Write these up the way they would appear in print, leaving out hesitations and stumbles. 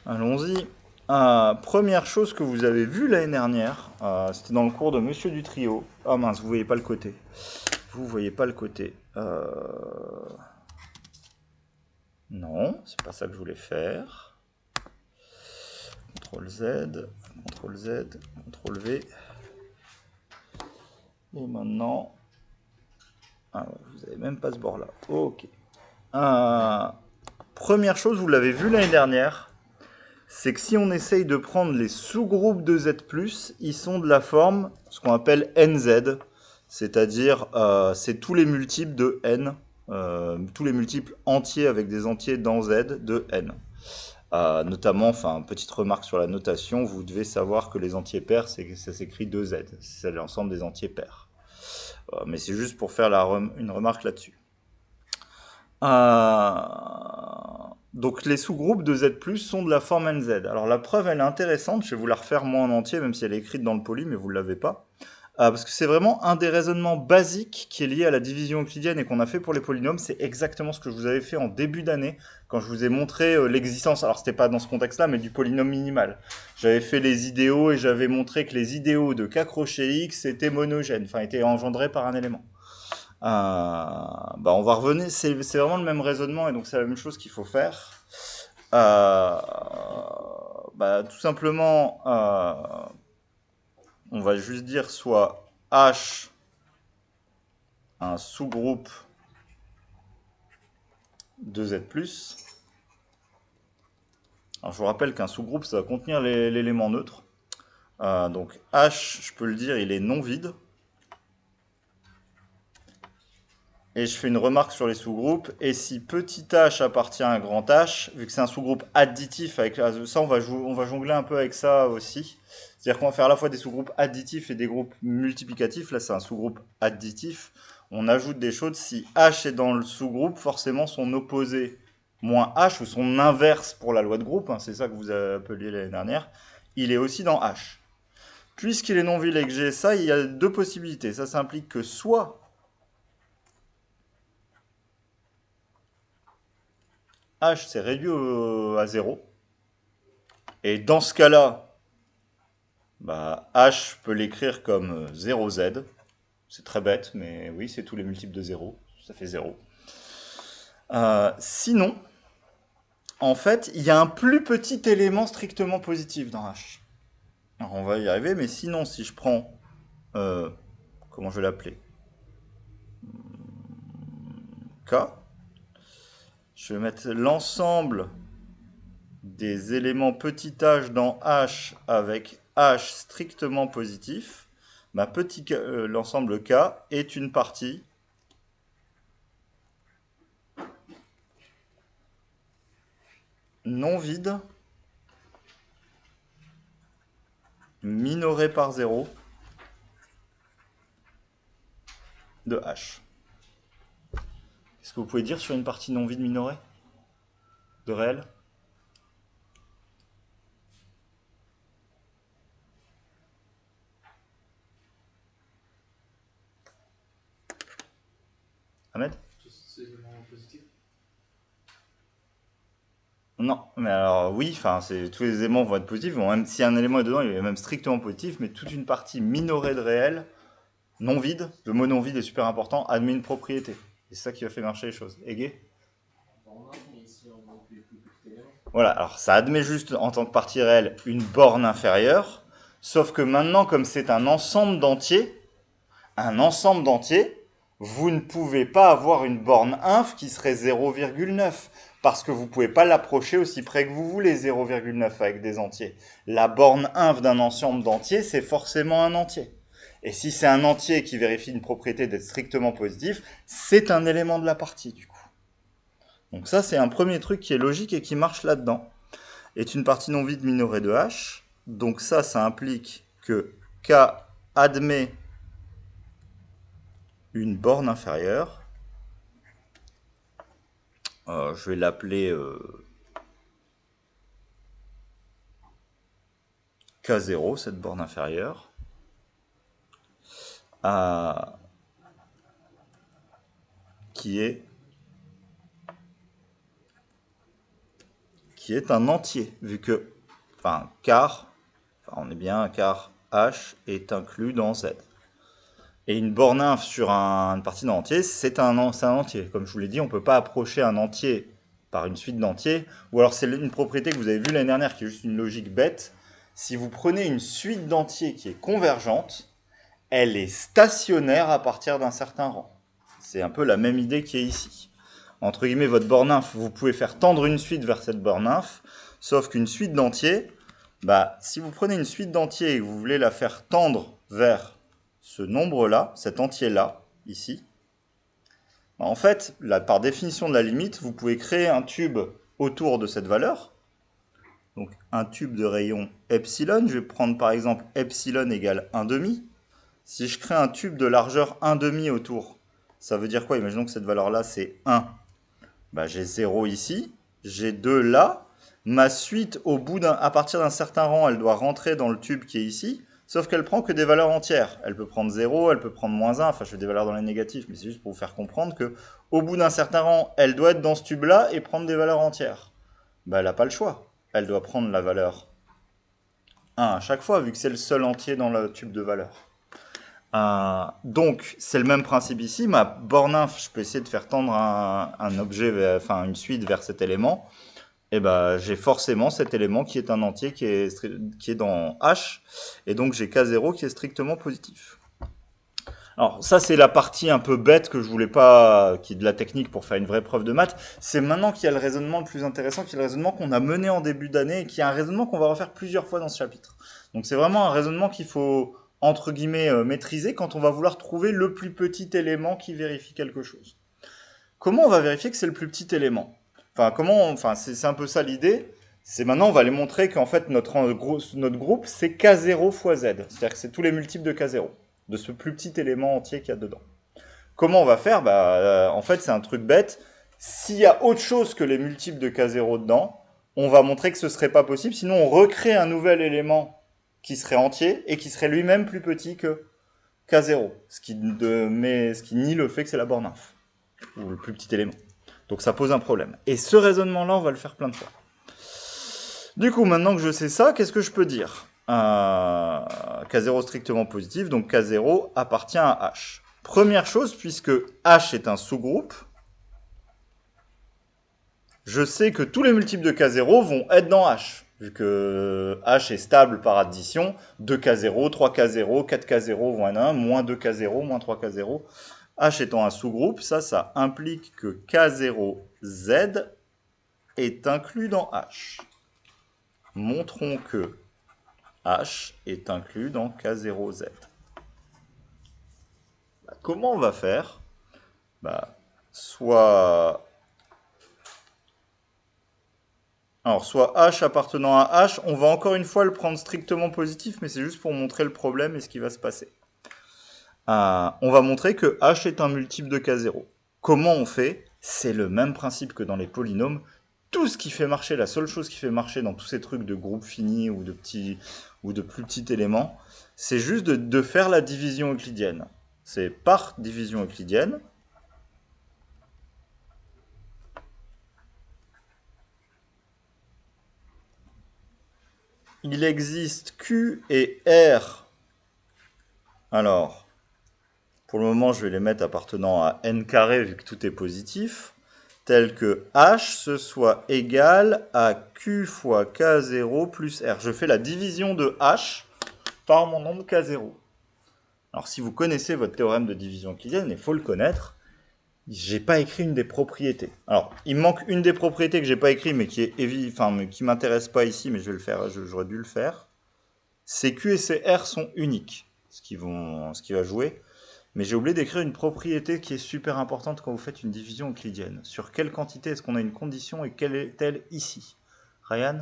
Allons-y. Première chose que vous avez vue l'année dernière, c'était dans le cours de Monsieur du Trio. Ah mince, vous voyez pas le côté. Vous voyez pas le côté. Non, c'est pas ça que je voulais faire. CTRL Z, CTRL Z, CTRL V. Et maintenant... Ah, vous avez même pas ce bord là. Ok. Euh, Première chose, vous l'avez vu l'année dernière, c'est que si on essaye de prendre les sous-groupes de Z+, ils sont de la forme, ce qu'on appelle NZ, c'est-à-dire c'est tous les multiples de N, tous les multiples entiers avec des entiers dans Z de N. Notamment, enfin, petite remarque sur la notation, vous devez savoir que les entiers pairs, ça s'écrit 2Z, c'est l'ensemble des entiers pairs. Mais c'est juste pour faire une remarque là-dessus. Donc les sous-groupes de Z+, sont de la forme NZ. Alors la preuve, elle est intéressante, je vais vous la refaire moi en entier, même si elle est écrite dans le poly, mais vous ne l'avez pas. Parce que c'est vraiment un des raisonnements basiques qui est lié à la division euclidienne et qu'on a fait pour les polynômes. C'est exactement ce que je vous avais fait en début d'année, quand je vous ai montré l'existence, alors c'était pas dans ce contexte-là, mais du polynôme minimal. J'avais fait les idéaux et j'avais montré que les idéaux de K crochet X étaient monogènes, enfin étaient engendrés par un élément. On va revenir, c'est vraiment le même raisonnement et donc c'est la même chose qu'il faut faire. Euh, Tout simplement, on va juste dire soit H un sous-groupe de Z+. Alors je vous rappelle qu'un sous-groupe ça va contenir l'élément neutre. Donc H, je peux le dire, il est non vide. Et je fais une remarque sur les sous-groupes. Et si petit h appartient à grand H, vu que c'est un sous-groupe additif, avec ça on va jongler un peu avec ça aussi. C'est-à-dire qu'on va faire à la fois des sous-groupes additifs et des groupes multiplicatifs. Là c'est un sous-groupe additif. On ajoute des choses. Si H est dans le sous-groupe, forcément son opposé moins H, ou son inverse pour la loi de groupe, hein, c'est ça que vous appeliez l'année dernière, il est aussi dans H. Puisqu'il est non vide et que j'ai ça, il y a deux possibilités. Ça implique que soit H c'est réduit à 0. Et dans ce cas-là, H peut l'écrire comme 0Z. C'est très bête, mais oui, c'est tous les multiples de 0. Ça fait 0. Sinon, en fait, il y a un plus petit élément strictement positif dans H. Alors on va y arriver, mais sinon, si je prends... comment je vais l'appeler? K. Je vais mettre l'ensemble des éléments petit h dans H avec H strictement positif. L'ensemble K est une partie non vide minorée par 0 de H. Qu'est-ce que vous pouvez dire sur une partie non vide minorée de réel? Ahmed? Non, mais alors oui, enfin, tous les éléments vont être positifs. Même si un élément est dedans, il est même strictement positif, mais toute une partie minorée de réel, non vide, le mot non vide est super important, admet une propriété. Et c'est ça qui va faire marcher les choses. Égé? Voilà, alors ça admet juste en tant que partie réelle une borne inférieure, sauf que maintenant, comme c'est un ensemble d'entiers, vous ne pouvez pas avoir une borne inf qui serait 0,9, parce que vous ne pouvez pas l'approcher aussi près que vous voulez, 0,9 avec des entiers. La borne inf d'un ensemble d'entiers, c'est forcément un entier. Et si c'est un entier qui vérifie une propriété d'être strictement positif, c'est un élément de la partie du coup. Donc ça, c'est un premier truc qui est logique et qui marche là-dedans. Est une partie non vide minorée de H. Donc ça implique que K admet une borne inférieure. Je vais l'appeler K0, cette borne inférieure. Euh, qui est qui est un entier, vu que, car on est bien, car h est inclus dans z. Et une borne inf sur une partie d'un entier, c'est un entier. Comme je vous l'ai dit, on ne peut pas approcher un entier par une suite d'entiers. Ou alors c'est une propriété que vous avez vue l'année dernière, qui est juste une logique bête. Si vous prenez une suite d'entiers qui est convergente, elle est stationnaire à partir d'un certain rang. C'est un peu la même idée qui est ici. Entre guillemets, votre borne inf, vous pouvez faire tendre une suite vers cette borne inf, sauf qu'une suite d'entiers, si vous prenez une suite d'entiers et que vous voulez la faire tendre vers ce nombre-là, cet entier-là, ici, en fait, par définition de la limite, vous pouvez créer un tube autour de cette valeur. Donc un tube de rayon epsilon, je vais prendre par exemple epsilon égale 1,5. Si je crée un tube de largeur 1,5 autour, ça veut dire quoi? Imaginons que cette valeur-là, c'est 1. J'ai 0 ici, j'ai 2 là. Ma suite, à partir d'un certain rang, elle doit rentrer dans le tube qui est ici, sauf qu'elle prend que des valeurs entières. Elle peut prendre 0, elle peut prendre -1, enfin je fais des valeurs dans les négatifs, mais c'est juste pour vous faire comprendre que au bout d'un certain rang, elle doit être dans ce tube-là et prendre des valeurs entières. Elle n'a pas le choix. Elle doit prendre la valeur 1 à chaque fois, vu que c'est le seul entier dans le tube de valeurs. Donc, c'est le même principe ici. Ma borne inf, je peux essayer de faire tendre un objet, une suite vers cet élément. Et j'ai forcément cet élément qui est un entier qui est dans H. Et donc, j'ai K0 qui est strictement positif. Alors, ça, c'est la partie un peu bête que je voulais pas, qui est de la technique pour faire une vraie preuve de maths. C'est maintenant qu'il y a le raisonnement le plus intéressant, qui est le raisonnement qu'on a mené en début d'année et qui est un raisonnement qu'on va refaire plusieurs fois dans ce chapitre. Donc, c'est vraiment un raisonnement qu'il faut entre guillemets maîtriser quand on va vouloir trouver le plus petit élément qui vérifie quelque chose. Comment on va vérifier que c'est le plus petit élément? C'est un peu ça l'idée. C'est maintenant on va aller montrer qu'en fait notre groupe c'est K0 fois Z. C'est-à-dire que c'est tous les multiples de K0, de ce plus petit élément entier qu'il y a dedans. Comment on va faire? En fait c'est un truc bête. S'il y a autre chose que les multiples de K0 dedans, on va montrer que ce serait pas possible. Sinon on recrée un nouvel élément qui serait entier et qui serait lui-même plus petit que K0, ce qui nie le fait que c'est la borne inf, ou le plus petit élément. Donc ça pose un problème. Et ce raisonnement-là, on va le faire plein de fois. Du coup, maintenant que je sais ça, qu'est-ce que je peux dire? K0 strictement positif, donc K0 appartient à H. Première chose, puisque H est un sous-groupe, je sais que tous les multiples de K0 vont être dans H. Vu que H est stable par addition, 2K0, 3K0, 4K0 vont être 1, moins 2K0, moins 3K0. H étant un sous-groupe, ça implique que K0Z est inclus dans H. Montrons que H est inclus dans K0Z. Comment on va faire? Soit H appartenant à H, on va encore une fois le prendre strictement positif, mais c'est juste pour montrer le problème et ce qui va se passer. On va montrer que H est un multiple de K0. Comment on fait? C'est le même principe que dans les polynômes. Tout ce qui fait marcher, la seule chose qui fait marcher dans tous ces trucs de groupe fini ou de plus petits éléments, c'est juste de faire la division euclidienne. C'est par division euclidienne. Il existe Q et R. Alors, pour le moment, je vais les mettre appartenant à n carré vu que tout est positif, tel que H ce soit égal à Q fois K0 plus R. Je fais la division de H par mon nombre K0. Alors, si vous connaissez votre théorème de division euclidienne, il faut le connaître, j'ai pas écrit une des propriétés. Alors, il me manque une des propriétés que j'ai pas écrit, mais qui m'intéresse pas ici, mais je vais le faire, j'aurais dû le faire. Ces Q et ces R sont uniques, ce qui va jouer. Mais j'ai oublié d'écrire une propriété qui est super importante quand vous faites une division euclidienne. Sur quelle quantité est-ce qu'on a une condition et quelle est-elle ici? Ryan?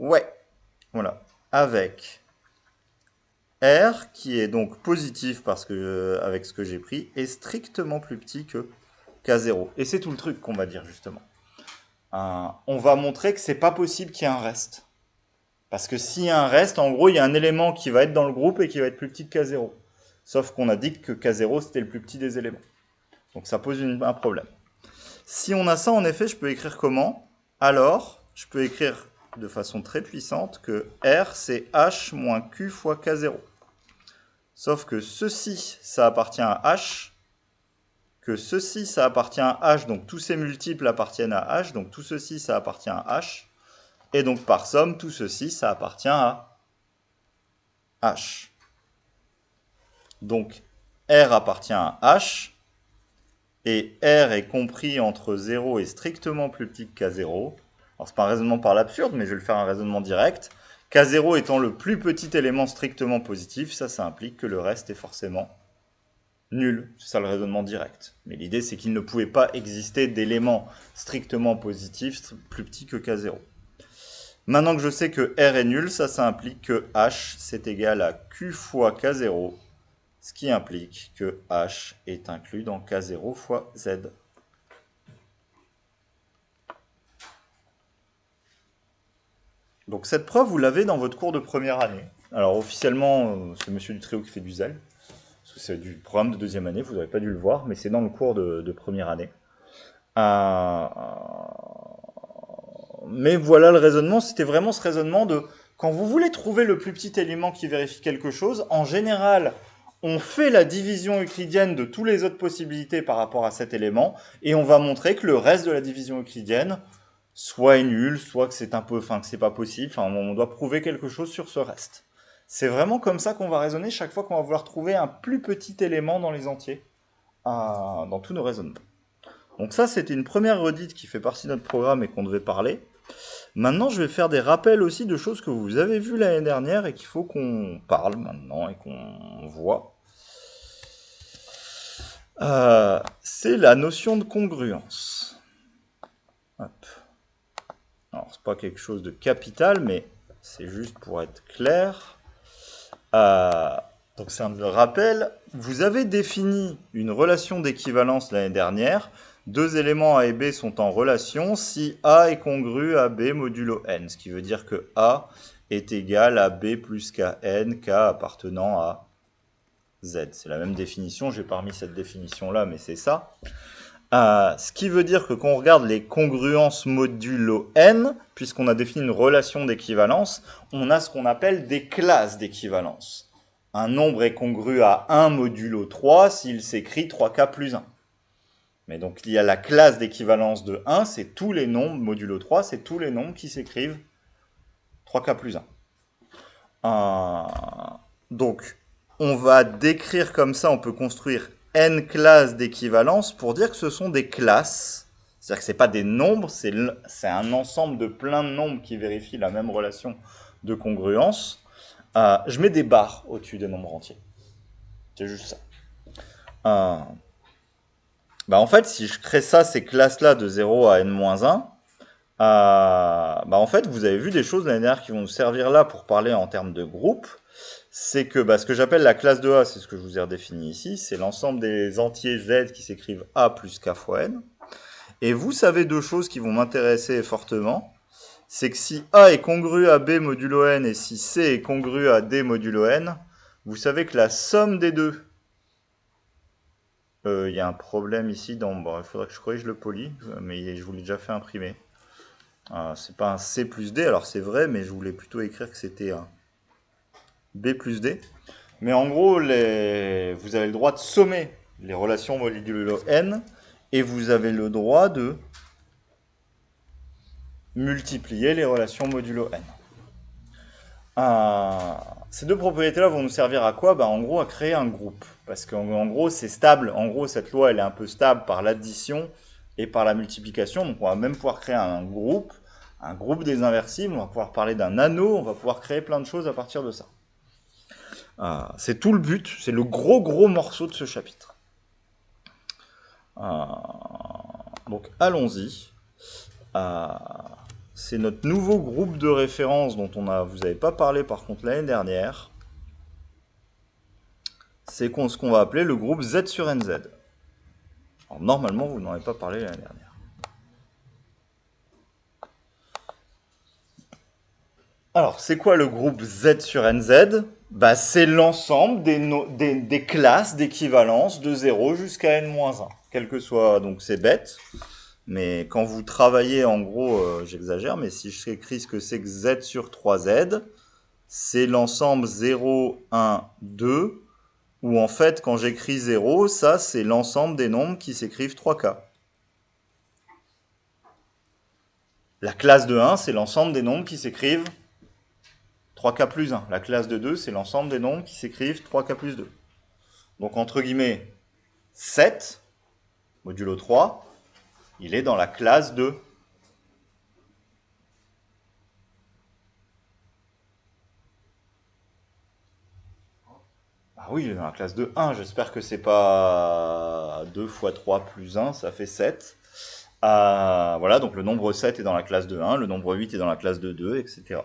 Ouais, voilà. Avec R, qui est donc positif parce que, avec ce que j'ai pris, est strictement plus petit que K0. Et c'est tout le truc qu'on va dire justement. On va montrer que c'est pas possible qu'il y ait un reste. Parce que s'il y a un reste, en gros, il y a un élément qui va être dans le groupe et qui va être plus petit que K0. Sauf qu'on a dit que K0 c'était le plus petit des éléments. Donc ça pose un problème. Si on a ça, en effet, je peux écrire comment? Alors, je peux écrire de façon très puissante que R, c'est H moins Q fois K0. Sauf que ceci, ça appartient à H, que ceci, ça appartient à H, donc tous ces multiples appartiennent à H, donc tout ceci, ça appartient à H, et donc par somme, tout ceci, ça appartient à H. Donc R appartient à H, et R est compris entre 0 et strictement plus petit que K0. Alors c'est pas un raisonnement par l'absurde, mais je vais le faire un raisonnement direct. K0 étant le plus petit élément strictement positif, ça implique que le reste est forcément nul. C'est ça le raisonnement direct. Mais l'idée, c'est qu'il ne pouvait pas exister d'éléments strictement positifs plus petits que K0. Maintenant que je sais que R est nul, ça implique que H, c'est égal à Q fois K0, ce qui implique que H est inclus dans K0 fois Z. Donc cette preuve, vous l'avez dans votre cours de première année. Alors officiellement, c'est Monsieur Dutréau qui fait du zèle, parce que c'est du programme de deuxième année, vous n'avez pas dû le voir, mais c'est dans le cours de première année. Mais voilà le raisonnement, c'était vraiment ce raisonnement de, quand vous voulez trouver le plus petit élément qui vérifie quelque chose, en général, on fait la division euclidienne de toutes les autres possibilités par rapport à cet élément, et on va montrer que le reste de la division euclidienne, soit est nul, soit que c'est un peu, que c'est pas possible, on doit prouver quelque chose sur ce reste. C'est vraiment comme ça qu'on va raisonner chaque fois qu'on va vouloir trouver un plus petit élément dans les entiers, dans tous nos raisonnements. Donc ça, c'était une première redite qui fait partie de notre programme et qu'on devait parler. Maintenant, je vais faire des rappels aussi de choses que vous avez vues l'année dernière et qu'il faut qu'on parle maintenant et qu'on voit. C'est la notion de congruence. Hop. Alors, c'est pas quelque chose de capital, mais c'est juste pour être clair. Donc, c'est un rappel. Vous avez défini une relation d'équivalence l'année dernière. Deux éléments A et B sont en relation si A est congru à B modulo N, ce qui veut dire que A est égal à B plus Kn, K appartenant à Z. C'est la même définition, j'ai pas remis cette définition-là, mais c'est ça. Ce qui veut dire que quand on regarde les congruences modulo N, puisqu'on a défini une relation d'équivalence, on a ce qu'on appelle des classes d'équivalence. Un nombre est congru à 1 modulo 3 s'il s'écrit 3K plus 1. Mais donc il y a la classe d'équivalence de 1, c'est tous les nombres, modulo 3, c'est tous les nombres qui s'écrivent 3K plus 1. Donc on va décrire comme ça, on peut construire n classes d'équivalence pour dire que ce sont des classes. C'est-à-dire que ce n'est pas des nombres, c'est un ensemble de plein de nombres qui vérifient la même relation de congruence. Je mets des barres au-dessus des nombres entiers. C'est juste ça. En fait, si je crée ça, ces classes-là de 0 à n-1, en fait, vous avez vu des choses l'année dernière qui vont nous servir là pour parler en termes de groupe. C'est que ce que j'appelle la classe de A, c'est ce que je vous ai redéfini ici, c'est l'ensemble des entiers Z qui s'écrivent A plus K fois N. Et vous savez deux choses qui vont m'intéresser fortement. C'est que si A est congru à B modulo N et si C est congru à D modulo N, vous savez que la somme des deux, il y a un problème ici, il faudrait que je corrige le poly, mais je vous l'ai déjà fait imprimer. C'est pas un C plus D, alors c'est vrai, mais je voulais plutôt écrire que c'était un B plus D. Mais en gros, vous avez le droit de sommer les relations modulo N, et vous avez le droit de multiplier les relations modulo N. Ces deux propriétés-là vont nous servir à quoi? En gros, à créer un groupe. Parce qu'en gros, c'est stable. En gros, cette loi, elle est un peu stable par l'addition et par la multiplication. Donc, on va même pouvoir créer un groupe des inversibles. On va pouvoir parler d'un anneau. On va pouvoir créer plein de choses à partir de ça. C'est tout le but. C'est le gros morceau de ce chapitre. Donc, allons-y. C'est notre nouveau groupe de référence dont vous n'avez pas parlé par contre l'année dernière. C'est ce qu'on va appeler le groupe Z sur NZ. Alors normalement, vous n'en avez pas parlé l'année dernière. Alors, c'est quoi le groupe Z sur NZ? C'est l'ensemble des classes d'équivalence de 0 jusqu'à n-1. Quel que soit, donc c'est bête. mais quand vous travaillez, en gros, j'exagère, mais si je écris ce que c'est que z sur 3z, c'est l'ensemble 0, 1, 2, où en fait, quand j'écris 0, ça, c'est l'ensemble des nombres qui s'écrivent 3K. La classe de 1, c'est l'ensemble des nombres qui s'écrivent 3K plus 1. La classe de 2, c'est l'ensemble des nombres qui s'écrivent 3K plus 2. Donc, entre guillemets, 7, modulo 3, il est dans la classe de... Ah oui, il est dans la classe de 1. J'espère que c'est pas 2 fois 3 plus 1, ça fait 7. Voilà, donc le nombre 7 est dans la classe de 1, le nombre 8 est dans la classe de 2, etc.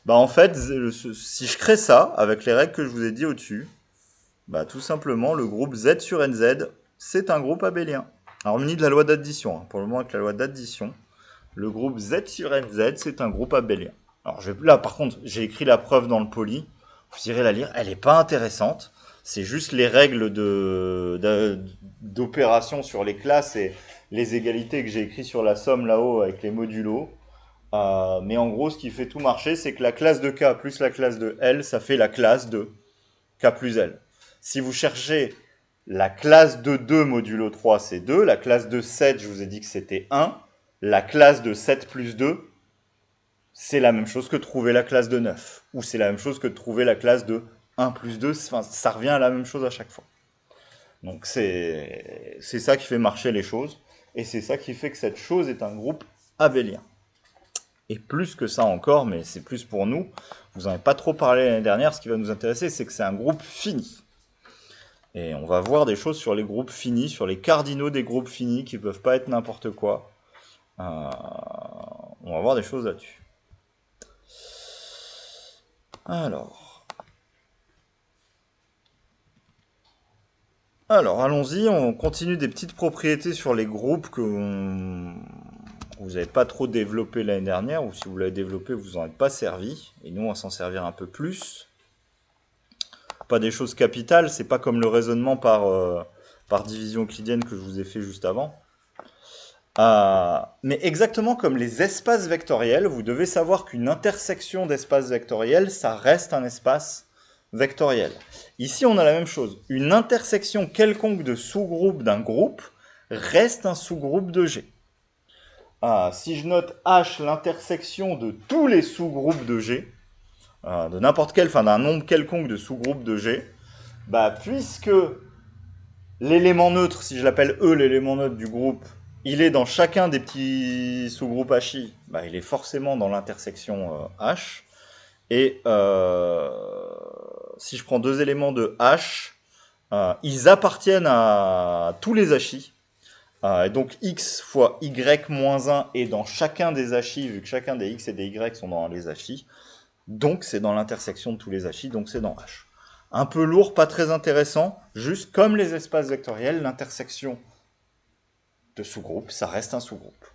Bah en fait, si je crée ça, avec les règles que je vous ai dit au-dessus, bah tout simplement, le groupe Z sur NZ, c'est un groupe abélien. Alors, muni de la loi d'addition, hein. Pour le moment, avec la loi d'addition, le groupe Z sur NZ, c'est un groupe abélien. Alors, là, par contre, j'ai écrit la preuve dans le poly. Vous irez la lire. Elle n'est pas intéressante. C'est juste les règles d'opération sur les classes et les égalités que j'ai écrit sur la somme là-haut avec les modulos. Mais en gros, ce qui fait tout marcher, c'est que la classe de K plus la classe de L, ça fait la classe de K plus L. Si vous cherchez la classe de 2 modulo 3, c'est 2. La classe de 7, je vous ai dit que c'était 1. La classe de 7 plus 2, c'est la même chose que de trouver la classe de 9. Ou c'est la même chose que de trouver la classe de 1 plus 2. Enfin, ça revient à la même chose à chaque fois. Donc c'est ça qui fait marcher les choses. Et c'est ça qui fait que cette chose est un groupe abélien. Et plus que ça encore, mais c'est plus pour nous. Vous n'en avez pas trop parlé l'année dernière. Ce qui va nous intéresser, c'est que c'est un groupe fini. Et on va voir des choses sur les groupes finis, sur les cardinaux des groupes finis qui ne peuvent pas être n'importe quoi. On va voir des choses là-dessus. Alors allons-y, on continue des petites propriétés sur les groupes que vous n'avez pas trop développé l'année dernière, ou si vous l'avez développé, vous n'en êtes pas servi. Et nous, on va s'en servir un peu plus. Pas des choses capitales, c'est pas comme le raisonnement par division euclidienne que je vous ai fait juste avant. Mais exactement comme les espaces vectoriels, vous devez savoir qu'une intersection d'espaces vectoriels, ça reste un espace vectoriel. Ici, on a la même chose. Une intersection quelconque de sous-groupe d'un groupe reste un sous-groupe de G. Si je note H l'intersection de tous les sous-groupes de G, de n'importe quel, enfin d'un nombre quelconque de sous-groupes de G, bah puisque l'élément neutre, si je l'appelle E, l'élément neutre du groupe, il est dans chacun des petits sous-groupes HI, bah, il est forcément dans l'intersection H. Et si je prends deux éléments de H, ils appartiennent à tous les HI. Et donc X fois Y moins 1 est dans chacun des HI, vu que chacun des X et des Y sont dans les HI. Donc c'est dans l'intersection de tous les HI, donc c'est dans H. Un peu lourd, pas très intéressant, juste comme les espaces vectoriels, l'intersection de sous-groupes, ça reste un sous-groupe.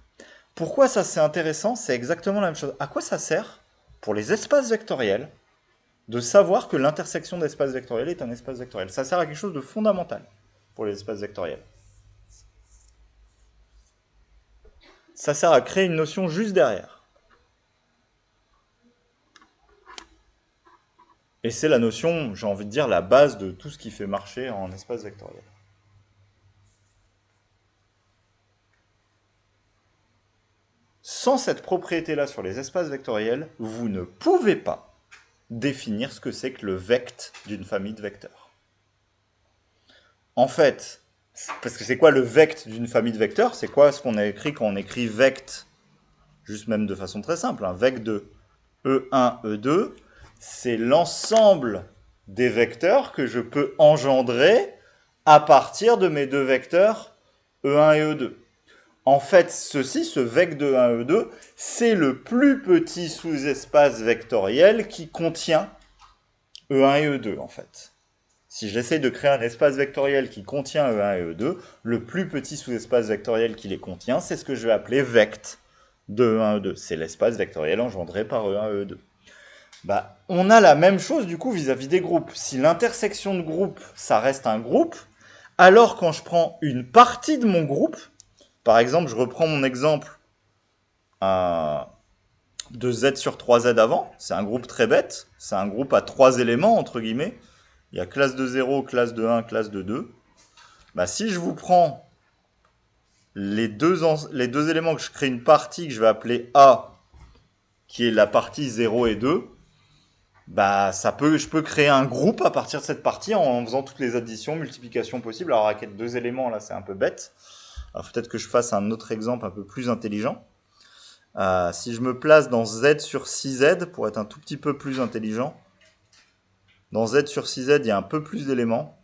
Pourquoi ça c'est intéressant? C'est exactement la même chose. À quoi ça sert pour les espaces vectoriels de savoir que l'intersection d'espaces vectoriels est un espace vectoriel? Ça sert à quelque chose de fondamental pour les espaces vectoriels. Ça sert à créer une notion juste derrière. Et c'est la notion, j'ai envie de dire, la base de tout ce qui fait marcher en espace vectoriel. Sans cette propriété-là sur les espaces vectoriels, vous ne pouvez pas définir ce que c'est que le vect d'une famille de vecteurs. En fait, parce que c'est quoi le vect d'une famille de vecteurs? C'est quoi ce qu'on a écrit quand on écrit vect? Juste même de façon très simple, un vect de E1, E2, c'est l'ensemble des vecteurs que je peux engendrer à partir de mes deux vecteurs E1 et E2. En fait, ce vect de 1, E2, c'est le plus petit sous-espace vectoriel qui contient E1 et E2, en fait. Si j'essaie de créer un espace vectoriel qui contient E1 et E2, le plus petit sous-espace vectoriel qui les contient, c'est ce que je vais appeler vect de E1 et E2. C'est l'espace vectoriel engendré par E1 et E2. Bah, on a la même chose du coup vis-à-vis des groupes. Si l'intersection de groupes, ça reste un groupe, alors quand je prends une partie de mon groupe, par exemple, je reprends mon exemple de Z sur 3Z avant. C'est un groupe très bête. C'est un groupe à 3 éléments, entre guillemets. Il y a classe de 0, classe de 1, classe de 2. Bah, si je vous prends les deux éléments que je crée une partie que je vais appeler A, qui est la partie 0 et 2, bah, je peux créer un groupe à partir de cette partie en faisant toutes les additions, multiplications possibles. Alors, avec 2 éléments, là, c'est un peu bête. Alors, peut-être que je fasse un autre exemple un peu plus intelligent. Si je me place dans Z sur 6Z, pour être un tout petit peu plus intelligent, dans Z sur 6Z, il y a un peu plus d'éléments.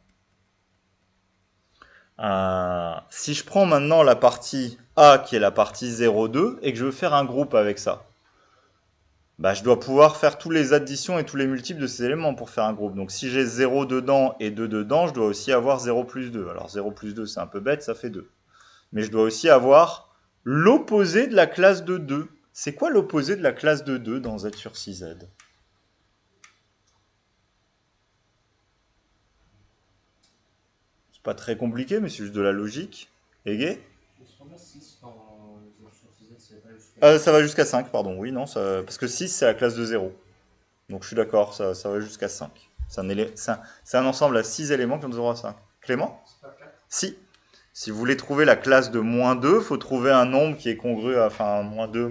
Si je prends maintenant la partie A, qui est la partie 0,2, et que je veux faire un groupe avec ça, bah, je dois pouvoir faire toutes les additions et tous les multiples de ces éléments pour faire un groupe. Donc si j'ai 0 dedans et 2 dedans, je dois aussi avoir 0 plus 2. Alors 0 plus 2, c'est un peu bête, ça fait 2. Mais je dois aussi avoir l'opposé de la classe de 2. C'est quoi l'opposé de la classe de 2 dans Z sur 6Z? C'est pas très compliqué, mais c'est juste de la logique. Égé? Ça va jusqu'à 5, pardon. Oui, non, parce que 6, c'est la classe de 0. Donc je suis d'accord, ça va jusqu'à 5. C'est un ensemble à 6 éléments qui ont de 0 à 5. Clément? Si. Si vous voulez trouver la classe de moins 2, il faut trouver un nombre qui est congru à moins 2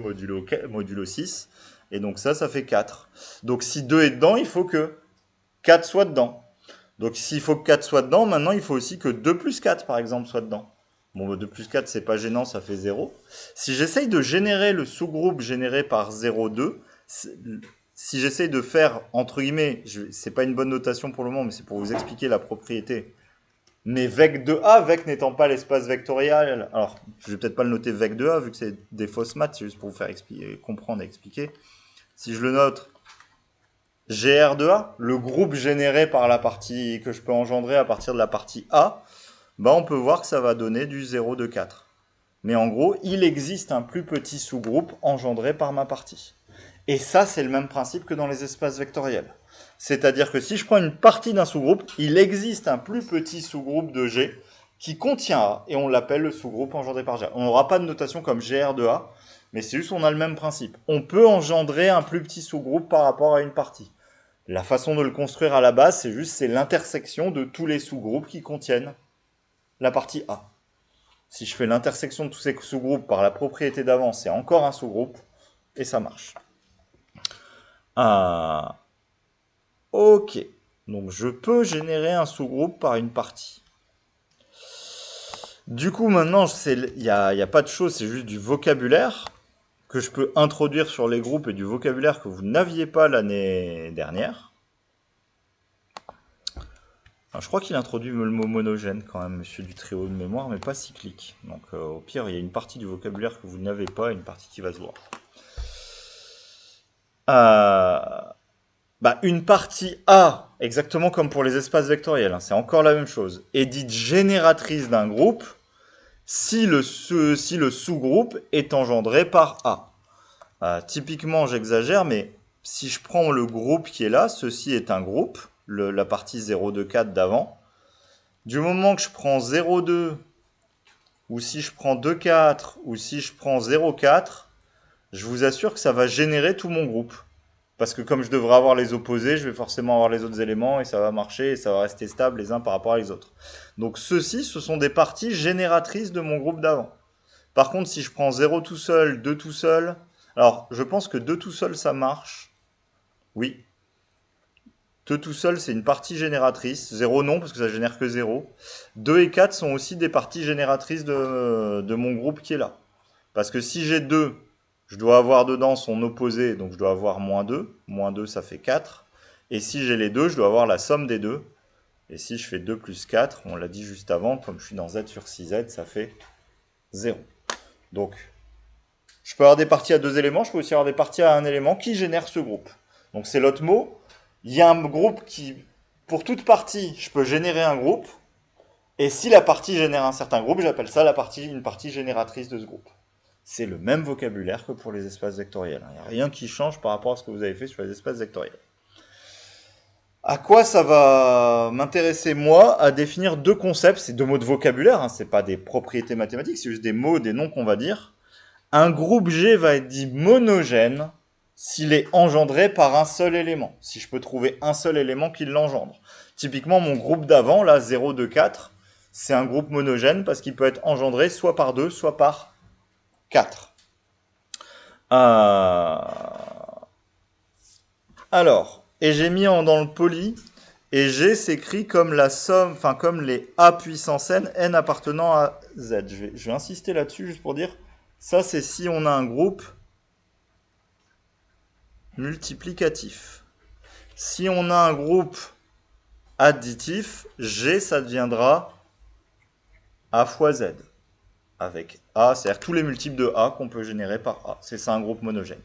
modulo 6. Et donc ça fait 4. Donc si 2 est dedans, il faut que 4 soit dedans. Donc s'il faut que 4 soit dedans, maintenant il faut aussi que 2 plus 4 par exemple soit dedans. Bon, 2 plus 4 c'est pas gênant, ça fait 0. Si j'essaye de générer le sous-groupe généré par 0,2, si j'essaye de faire, entre guillemets, c'est pas une bonne notation pour le moment, mais c'est pour vous expliquer la propriété. Mais vec de A, vec n'étant pas l'espace vectoriel, alors je vais peut-être pas le noter vec de A vu que c'est des fausses maths, c'est juste pour vous faire comprendre et expliquer. Si je le note GR de A, le groupe généré par la partie que je peux engendrer à partir de la partie A, bah on peut voir que ça va donner du 0 de 4. Mais en gros, il existe un plus petit sous-groupe engendré par ma partie. Et ça, c'est le même principe que dans les espaces vectoriels. C'est-à-dire que si je prends une partie d'un sous-groupe, il existe un plus petit sous-groupe de G qui contient A, et on l'appelle le sous-groupe engendré par G. On n'aura pas de notation comme GR de A, mais c'est juste qu'on a le même principe. On peut engendrer un plus petit sous-groupe par rapport à une partie. La façon de le construire à la base, c'est l'intersection de tous les sous-groupes qui contiennent la partie A. Si je fais l'intersection de tous ces sous-groupes par la propriété d'avant, c'est encore un sous-groupe, et ça marche. Ok, donc je peux générer un sous-groupe par une partie. Du coup, maintenant, il n'y a pas de chose, c'est juste du vocabulaire que je peux introduire sur les groupes et du vocabulaire que vous n'aviez pas l'année dernière. Alors, je crois qu'il introduit le mot monogène quand même, monsieur du trio de mémoire, mais pas cyclique. Donc au pire, il y a une partie du vocabulaire que vous n'avez pas et une partie qui va se voir. Une partie A, exactement comme pour les espaces vectoriels, hein, c'est encore la même chose, est dite génératrice d'un groupe si le sous-groupe est engendré par A. Typiquement, j'exagère, mais si je prends le groupe qui est là, ceci est un groupe, la partie 0, 2, 4 d'avant. Du moment que je prends 0, 2, ou si je prends 2, 4, ou si je prends 0, 4, je vous assure que ça va générer tout mon groupe. Parce que comme je devrais avoir les opposés, je vais forcément avoir les autres éléments et ça va marcher et ça va rester stable les uns par rapport à les autres. Donc ceux-ci, ce sont des parties génératrices de mon groupe d'avant. Par contre, si je prends 0 tout seul, 2 tout seul, alors je pense que 2 tout seul ça marche. Oui. 2 tout seul c'est une partie génératrice. 0 non parce que ça génère que 0. 2 et 4 sont aussi des parties génératrices de mon groupe qui est là. Parce que si j'ai 2, je dois avoir dedans son opposé, donc je dois avoir moins 2. Moins 2, ça fait 4. Et si j'ai les deux, je dois avoir la somme des deux. Et si je fais 2 plus 4, on l'a dit juste avant, comme je suis dans Z sur 6Z, ça fait 0. Donc, je peux avoir des parties à 2 éléments, je peux aussi avoir des parties à 1 élément qui génèrent ce groupe. Donc c'est l'autre mot. Il y a un groupe qui, pour toute partie, je peux générer un groupe. Et si la partie génère un certain groupe, j'appelle ça une partie génératrice de ce groupe. C'est le même vocabulaire que pour les espaces vectoriels. Il n'y a rien qui change par rapport à ce que vous avez fait sur les espaces vectoriels. À quoi ça va m'intéresser, moi, à définir deux concepts, c'est deux mots de vocabulaire, hein, c'est pas des propriétés mathématiques, c'est juste des mots, des noms qu'on va dire. Un groupe G va être dit monogène s'il est engendré par un seul élément, si je peux trouver un seul élément qui l'engendre. Typiquement, mon groupe d'avant, là, 0, 2, 4, c'est un groupe monogène parce qu'il peut être engendré soit par 2, soit par 4. Euh, Alors, et j'ai mis dans le poly, et G s'écrit comme la somme, enfin comme les A puissance n appartenant à Z. Je vais insister là-dessus juste pour dire, ça c'est si on a un groupe multiplicatif. Si on a un groupe additif, G ça deviendra A fois Z. Avec A, c'est-à-dire tous les multiples de A qu'on peut générer par A. C'est ça un groupe monogène.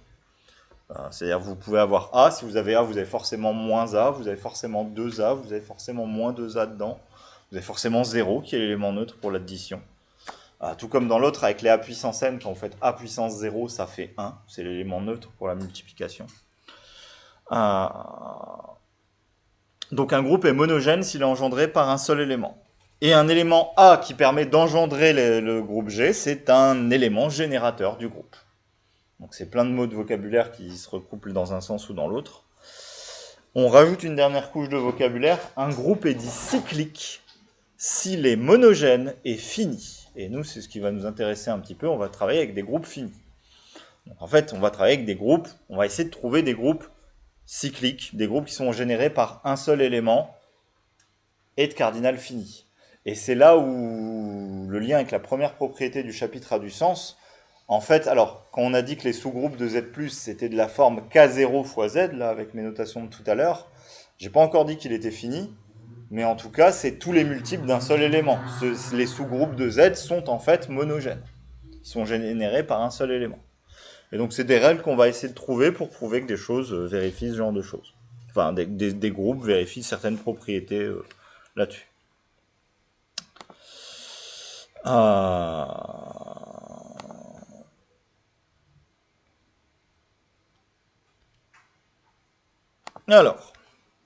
C'est-à-dire que vous pouvez avoir A, si vous avez A, vous avez forcément moins A, vous avez forcément 2A, vous avez forcément moins 2A dedans, vous avez forcément 0 qui est l'élément neutre pour l'addition. Tout comme dans l'autre avec les A puissance n, quand vous faites A puissance 0, ça fait 1, c'est l'élément neutre pour la multiplication. Donc un groupe est monogène s'il est engendré par un seul élément. Et un élément A qui permet d'engendrer le groupe G, c'est un élément générateur du groupe. Donc c'est plein de mots de vocabulaire qui se recouplent dans un sens ou dans l'autre. On rajoute une dernière couche de vocabulaire. Un groupe est dit cyclique s'il est monogène et fini. Et nous, c'est ce qui va nous intéresser un petit peu. On va travailler avec des groupes finis. Donc en fait, on va travailler avec des groupes. On va essayer de trouver des groupes cycliques, des groupes qui sont générés par un seul élément et de cardinal fini. Et c'est là où le lien avec la première propriété du chapitre a du sens. En fait, alors, quand on a dit que les sous-groupes de Z+, c'était de la forme K0 fois Z, là, avec mes notations de tout à l'heure, j'ai pas encore dit qu'il était fini, mais en tout cas, c'est tous les multiples d'un seul élément. Les sous-groupes de Z sont en fait monogènes. Ils sont générés par un seul élément. Et donc, c'est des règles qu'on va essayer de trouver pour prouver que des choses vérifient ce genre de choses. Enfin, des groupes vérifient certaines propriétés là-dessus. Alors,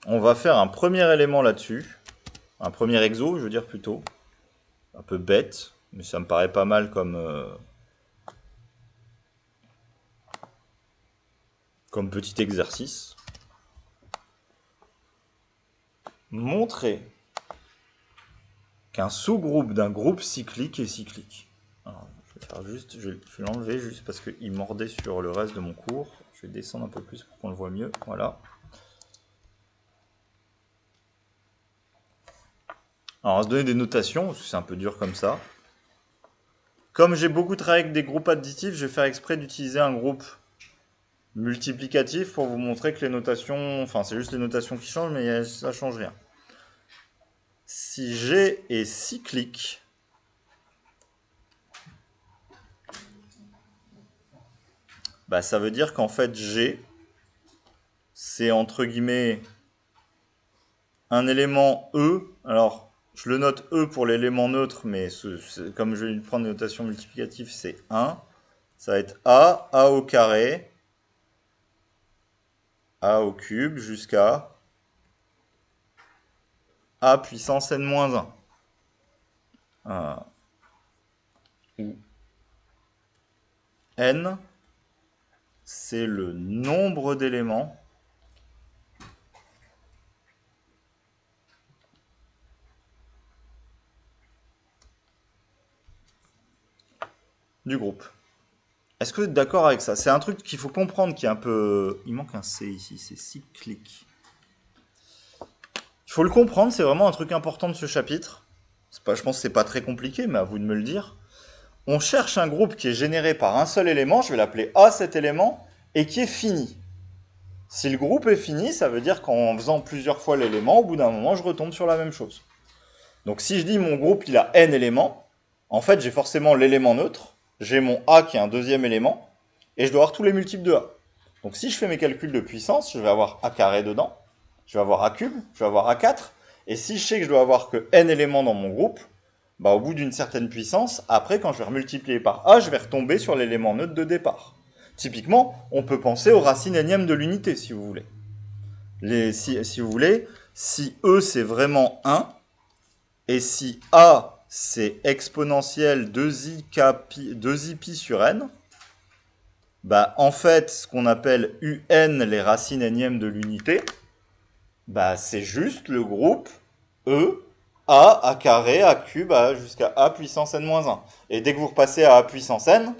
on va faire un premier élément là-dessus. Un premier exo, je veux dire plutôt. Un peu bête, mais ça me paraît pas mal comme petit exercice. Montrer qu'un sous-groupe d'un groupe cyclique est cyclique. Alors, je vais l'enlever juste parce qu'il mordait sur le reste de mon cours. Je vais descendre un peu plus pour qu'on le voit mieux. Voilà. Alors, on va se donner des notations, parce que c'est un peu dur comme ça. Comme j'ai beaucoup travaillé avec des groupes additifs, je vais faire exprès d'utiliser un groupe multiplicatif pour vous montrer que les notations, enfin c'est juste les notations qui changent, mais ça change rien. Si G est cyclique, bah ça veut dire qu'en fait G, c'est entre guillemets un élément E. Alors, je le note E pour l'élément neutre, mais comme je vais prendre une notation multiplicative, c'est 1. Ça va être A au carré, A au cube, jusqu'à A puissance n-1. Où n, c'est le nombre d'éléments du groupe. Est-ce que vous êtes d'accord avec ça? C'est un truc qu'il faut comprendre qui est un peu... Il manque un C ici, c'est cyclique. Il faut le comprendre, c'est vraiment un truc important de ce chapitre. Je pense que c'est pas très compliqué, mais à vous de me le dire. On cherche un groupe qui est généré par un seul élément, je vais l'appeler A cet élément, et qui est fini. Si le groupe est fini, ça veut dire qu'en faisant plusieurs fois l'élément, au bout d'un moment, je retombe sur la même chose. Donc si je dis mon groupe il a n éléments, en fait j'ai forcément l'élément neutre, j'ai mon A qui est un deuxième élément, et je dois avoir tous les multiples de A. Donc si je fais mes calculs de puissance, je vais avoir A carré dedans, je vais avoir A cube, je vais avoir A4, et si je sais que je dois avoir que n éléments dans mon groupe, bah au bout d'une certaine puissance, après quand je vais remultiplier par A, je vais retomber sur l'élément neutre de départ. Typiquement, on peut penser aux racines énièmes de l'unité si vous voulez. Si vous voulez, si E c'est vraiment 1, et si A c'est exponentielle 2i pi sur n, bah en fait ce qu'on appelle UN, les racines énièmes de l'unité, bah c'est juste le groupe E, A carré, A cube, jusqu'à A puissance n-1. Et dès que vous repassez à A puissance n,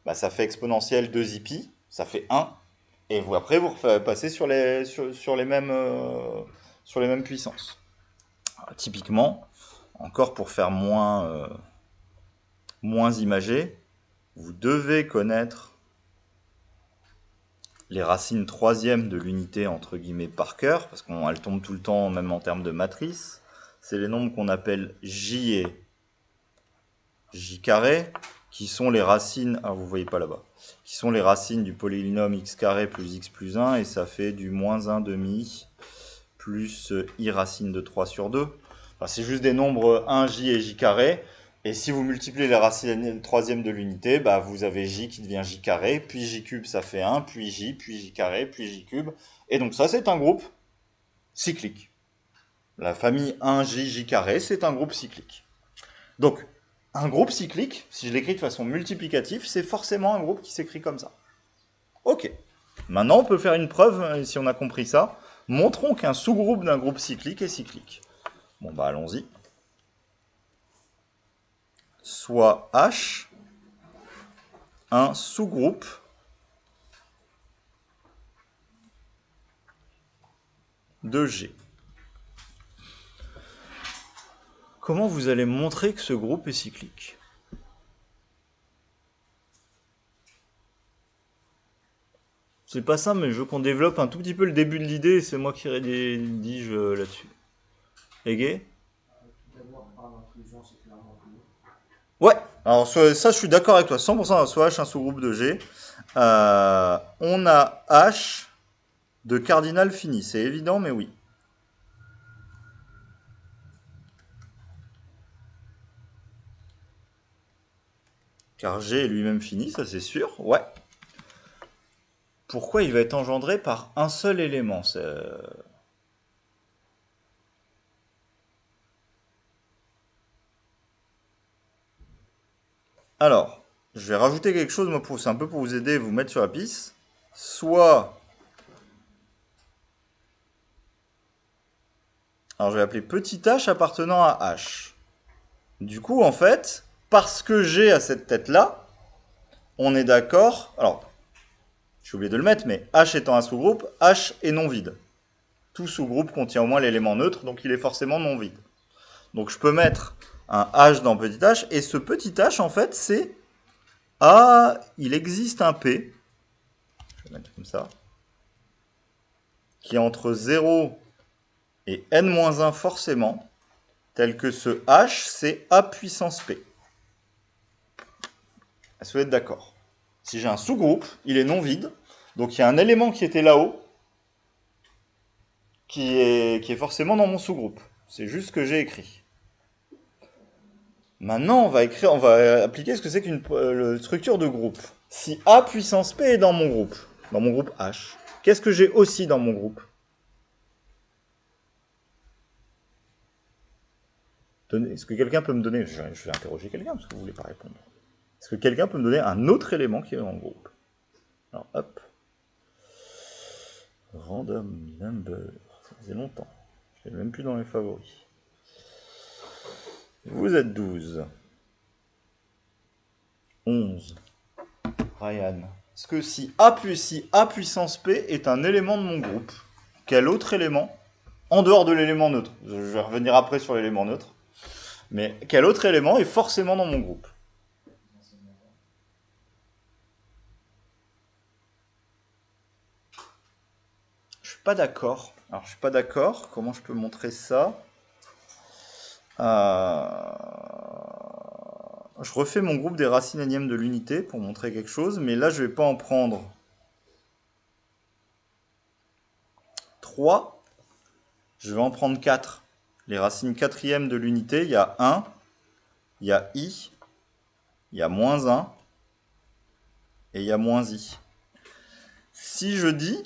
bah ça fait exponentielle 2i pi, ça fait 1. Et vous, après, vous passez sur sur les mêmes puissances. Alors, typiquement, encore pour faire moins imagé, vous devez connaître les racines troisièmes de l'unité, entre guillemets, par cœur, parce qu'elles tombent tout le temps, même en termes de matrice. C'est les nombres qu'on appelle J et J carré, qui sont les racines, vous voyez pas là-bas, qui sont les racines du polynôme x carré plus x plus 1, et ça fait du moins 1 demi plus i racine de 3 sur 2. Enfin, c'est juste des nombres 1j et j carré, et si vous multipliez les racines troisièmes de l'unité, bah, vous avez j qui devient j carré, puis j cube ça fait 1, puis j carré, puis j cube, et donc ça c'est un groupe cyclique. La famille 1j, j carré, c'est un groupe cyclique. Donc, un groupe cyclique, si je l'écris de façon multiplicative, c'est forcément un groupe qui s'écrit comme ça. Ok. Maintenant, on peut faire une preuve, si on a compris ça. Montrons qu'un sous-groupe d'un groupe cyclique est cyclique. Bon, bah allons-y. Soit H un sous-groupe de G. Comment vous allez montrer que ce groupe est cyclique? C'est pas ça, mais je veux qu'on développe un tout petit peu le début de l'idée, et c'est moi qui rédige là-dessus. Égé? Ouais, alors ça je suis d'accord avec toi, 100%, soit H un sous-groupe de G. On a H de cardinal fini, c'est évident, mais oui. Car G est lui-même fini, ça c'est sûr, ouais. Pourquoi il va être engendré par un seul élément? Alors, je vais rajouter quelque chose, moi, c'est un peu pour vous aider et vous mettre sur la piste. Soit... Alors, je vais appeler petit h appartenant à h. Du coup, en fait, parce que G a cette tête-là, on est d'accord... Alors, j'ai oublié de le mettre, mais h étant un sous-groupe, h est non vide. Tout sous-groupe contient au moins l'élément neutre, donc il est forcément non vide. Donc, je peux mettre un h dans petit h, et ce petit h, en fait, c'est... Ah, il existe un P, je vais mettre comme ça, qui est entre 0 et n-1 forcément, tel que ce h, c'est a puissance p. Est-ce que vous êtes d'accord? Si j'ai un sous-groupe, il est non vide, donc il y a un élément qui était là-haut, qui est forcément dans mon sous-groupe. C'est juste ce que j'ai écrit. Maintenant, on va appliquer ce que c'est qu'une structure de groupe. Si a puissance p est dans mon groupe h, qu'est-ce que j'ai aussi dans mon groupe? Est-ce que quelqu'un peut me donner... Je vais interroger quelqu'un parce que vous ne voulez pas répondre. Est-ce que quelqu'un peut me donner un autre élément qui est dans le groupe? Alors, hop. Random number. Ça faisait longtemps. Je l'ai même plus dans les favoris. Vous êtes 12. 11. Ryan. Est-ce que si A puissance P est un élément de mon groupe, quel autre élément, en dehors de l'élément neutre, je vais revenir après sur l'élément neutre, mais quel autre élément est forcément dans mon groupe? Je suis pas d'accord. Alors, je suis pas d'accord. Comment je peux montrer ça? Je refais mon groupe des racines énièmes de l'unité pour montrer quelque chose, mais là, je vais pas en prendre 3. Je vais en prendre 4. Les racines quatrièmes de l'unité, il y a 1, il y a i, il y a moins 1, et il y a moins i. Si je dis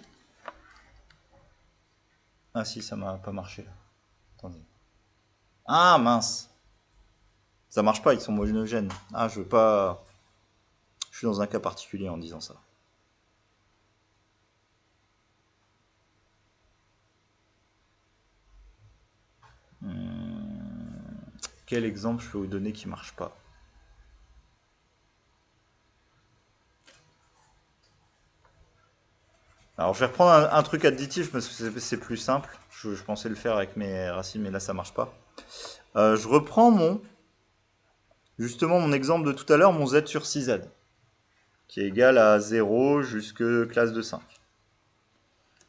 Ah si, ça m'a pas marché là. Attendez. Ah mince. Ça marche pas, ils sont homogènes. Ah, je veux pas. Je suis dans un cas particulier en disant ça. Quel exemple je peux vous donner qui marche pas? Alors je vais reprendre un truc additif parce que c'est plus simple. Je pensais le faire avec mes racines, mais là ça marche pas. Je reprends justement mon exemple de tout à l'heure, mon z sur 6z, qui est égal à 0 jusque classe de 5.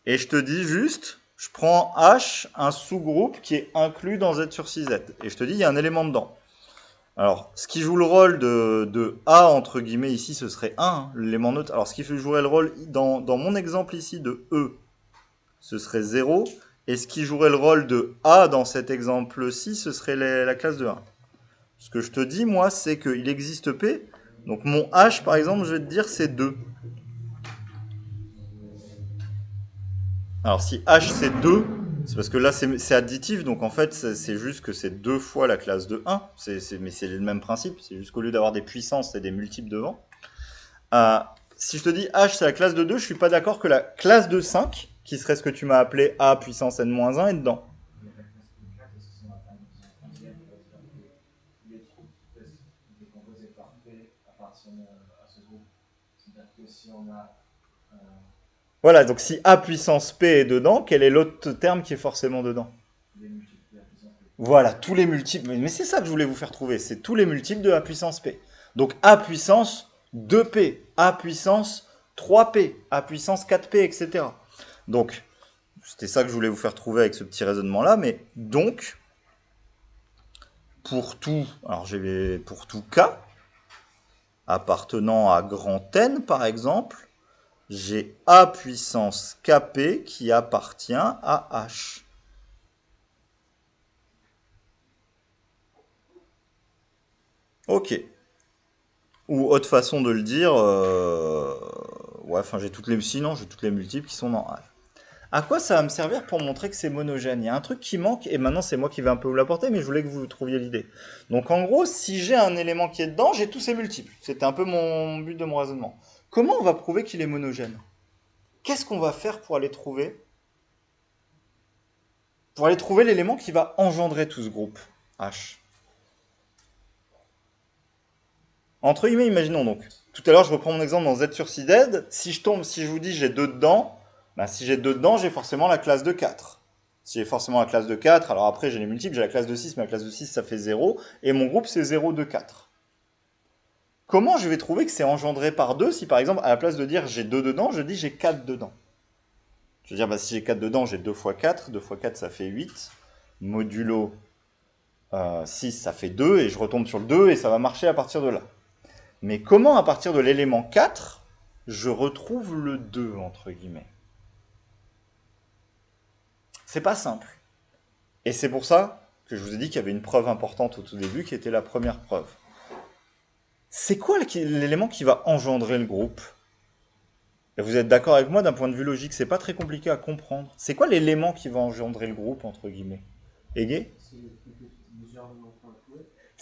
Et je te dis juste, je prends H, un sous-groupe qui est inclus dans Z sur 6Z. Et je te dis, il y a un élément dedans. Alors, ce qui joue le rôle de A, entre guillemets, ici, ce serait 1, hein, l'élément neutre. Alors, ce qui jouerait le rôle dans mon exemple ici de E, ce serait 0. Et ce qui jouerait le rôle de A dans cet exemple-ci, ce serait la classe de 1. Ce que je te dis, moi, c'est qu'il existe P. Donc, mon H, par exemple, je vais te dire, c'est 2. Alors si H c'est 2, c'est parce que là c'est additif, donc en fait c'est juste que c'est 2 fois la classe de 1, mais c'est le même principe, c'est juste qu'au lieu d'avoir des puissances, c'est des multiples devant. Si je te dis H c'est la classe de 2, je suis pas d'accord que la classe de 5, qui serait ce que tu m'as appelé A puissance n-1, est dedans. Voilà, donc si A puissance P est dedans, quel est l'autre terme qui est forcément dedans? Voilà, tous les multiples. Mais c'est ça que je voulais vous faire trouver. C'est tous les multiples de A puissance P. Donc A puissance 2P, A puissance 3P, A puissance 4P, etc. Donc, c'était ça que je voulais vous faire trouver avec ce petit raisonnement-là. Mais donc, pour tout, alors pour tout K, appartenant à grand N par exemple, j'ai A puissance Kp qui appartient à H. Ok. Ou autre façon de le dire, ouais, enfin j'ai toutes les multiples qui sont dans H. À quoi ça va me servir pour montrer que c'est monogène? Il y a un truc qui manque, et maintenant c'est moi qui vais un peu vous l'apporter, mais je voulais que vous trouviez l'idée. Donc en gros, si j'ai un élément qui est dedans, j'ai tous ces multiples. C'était un peu mon but de mon raisonnement. Comment on va prouver qu'il est monogène? Qu'est-ce qu'on va faire pour aller trouver? Pour aller trouver l'élément qui va engendrer tout ce groupe H. Entre guillemets, imaginons donc. Tout à l'heure, je reprends mon exemple dans Z sur 6Z. Si je vous dis j'ai 2 dedans, bah, si j'ai 2 dedans, j'ai forcément la classe de 4. Si j'ai forcément la classe de 4, alors après j'ai les multiples, j'ai la classe de 6, mais la classe de 6 ça fait 0, et mon groupe c'est 0, 2, 4. Comment je vais trouver que c'est engendré par 2 si par exemple, à la place de dire j'ai 2 dedans, je dis j'ai 4 dedans? Je veux dire, bah, si j'ai 4 dedans, j'ai 2 fois 4, 2 fois 4 ça fait 8, modulo 6 ça fait 2, et je retombe sur le 2, et ça va marcher à partir de là. Mais comment, à partir de l'élément 4, je retrouve le 2, entre guillemets? C'est pas simple. Et c'est pour ça que je vous ai dit qu'il y avait une preuve importante au tout début, qui était la première preuve. C'est quoi l'élément qui va engendrer le groupe? Et vous êtes d'accord avec moi, d'un point de vue logique, c'est pas très compliqué à comprendre. C'est quoi l'élément qui va engendrer le groupe, entre guillemets? Égé?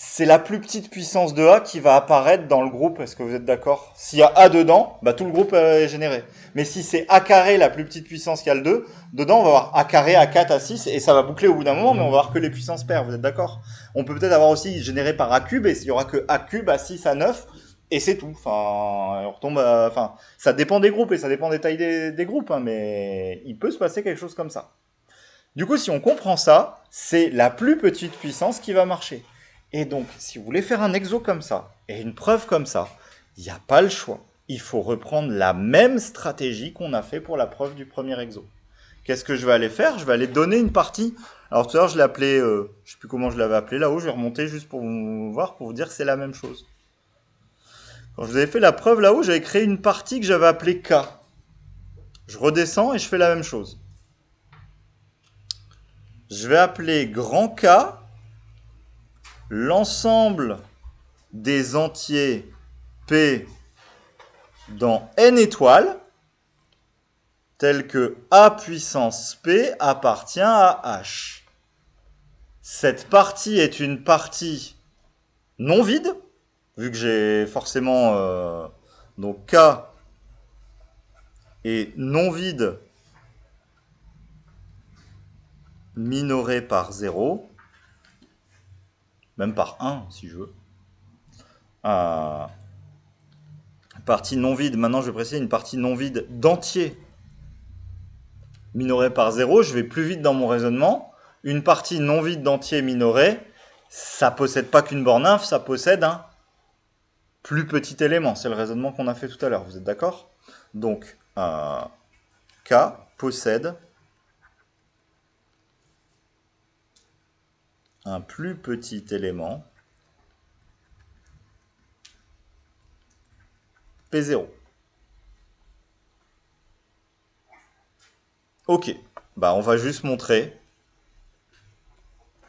C'est la plus petite puissance de A qui va apparaître dans le groupe, est-ce que vous êtes d'accord? S'il y a A dedans, bah tout le groupe est généré. Mais si c'est A carré, la plus petite puissance qu'il y a le 2, dedans on va avoir A carré, A4, A6, et ça va boucler au bout d'un moment, mais on va avoir que les puissances paires, vous êtes d'accord? On peut peut-être avoir aussi généré par A cube, et il y aura que A cube, A6, A9, et c'est tout. Enfin, on retombe enfin, ça dépend des groupes, et ça dépend des tailles des groupes, hein, mais il peut se passer quelque chose comme ça. Du coup, si on comprend ça, c'est la plus petite puissance qui va marcher. Et donc, si vous voulez faire un exo comme ça, et une preuve comme ça, il n'y a pas le choix. Il faut reprendre la même stratégie qu'on a fait pour la preuve du premier exo. Qu'est-ce que je vais aller faire? Je vais aller donner une partie. Alors tout à l'heure, je l'ai appelé, je sais plus comment je l'avais appelé là-haut, je vais remonter juste pour vous voir, pour vous dire que c'est la même chose. Quand je vous avais fait la preuve là-haut, j'avais créé une partie que j'avais appelée K. Je redescends et je fais la même chose. Je vais appeler grand K l'ensemble des entiers P dans n étoiles tel que A puissance P appartient à H. Cette partie est une partie non vide, vu que j'ai forcément... donc K est non vide minoré par 0, même par 1 si je veux. Partie non vide, maintenant je vais préciser une partie non vide d'entier minoré par 0, je vais plus vite dans mon raisonnement. Une partie non vide d'entier minoré, ça possède pas qu'une borne inf, ça possède un plus petit élément. C'est le raisonnement qu'on a fait tout à l'heure, vous êtes d'accord? Donc, K possède un plus petit élément P0. Ok, bah on va juste montrer.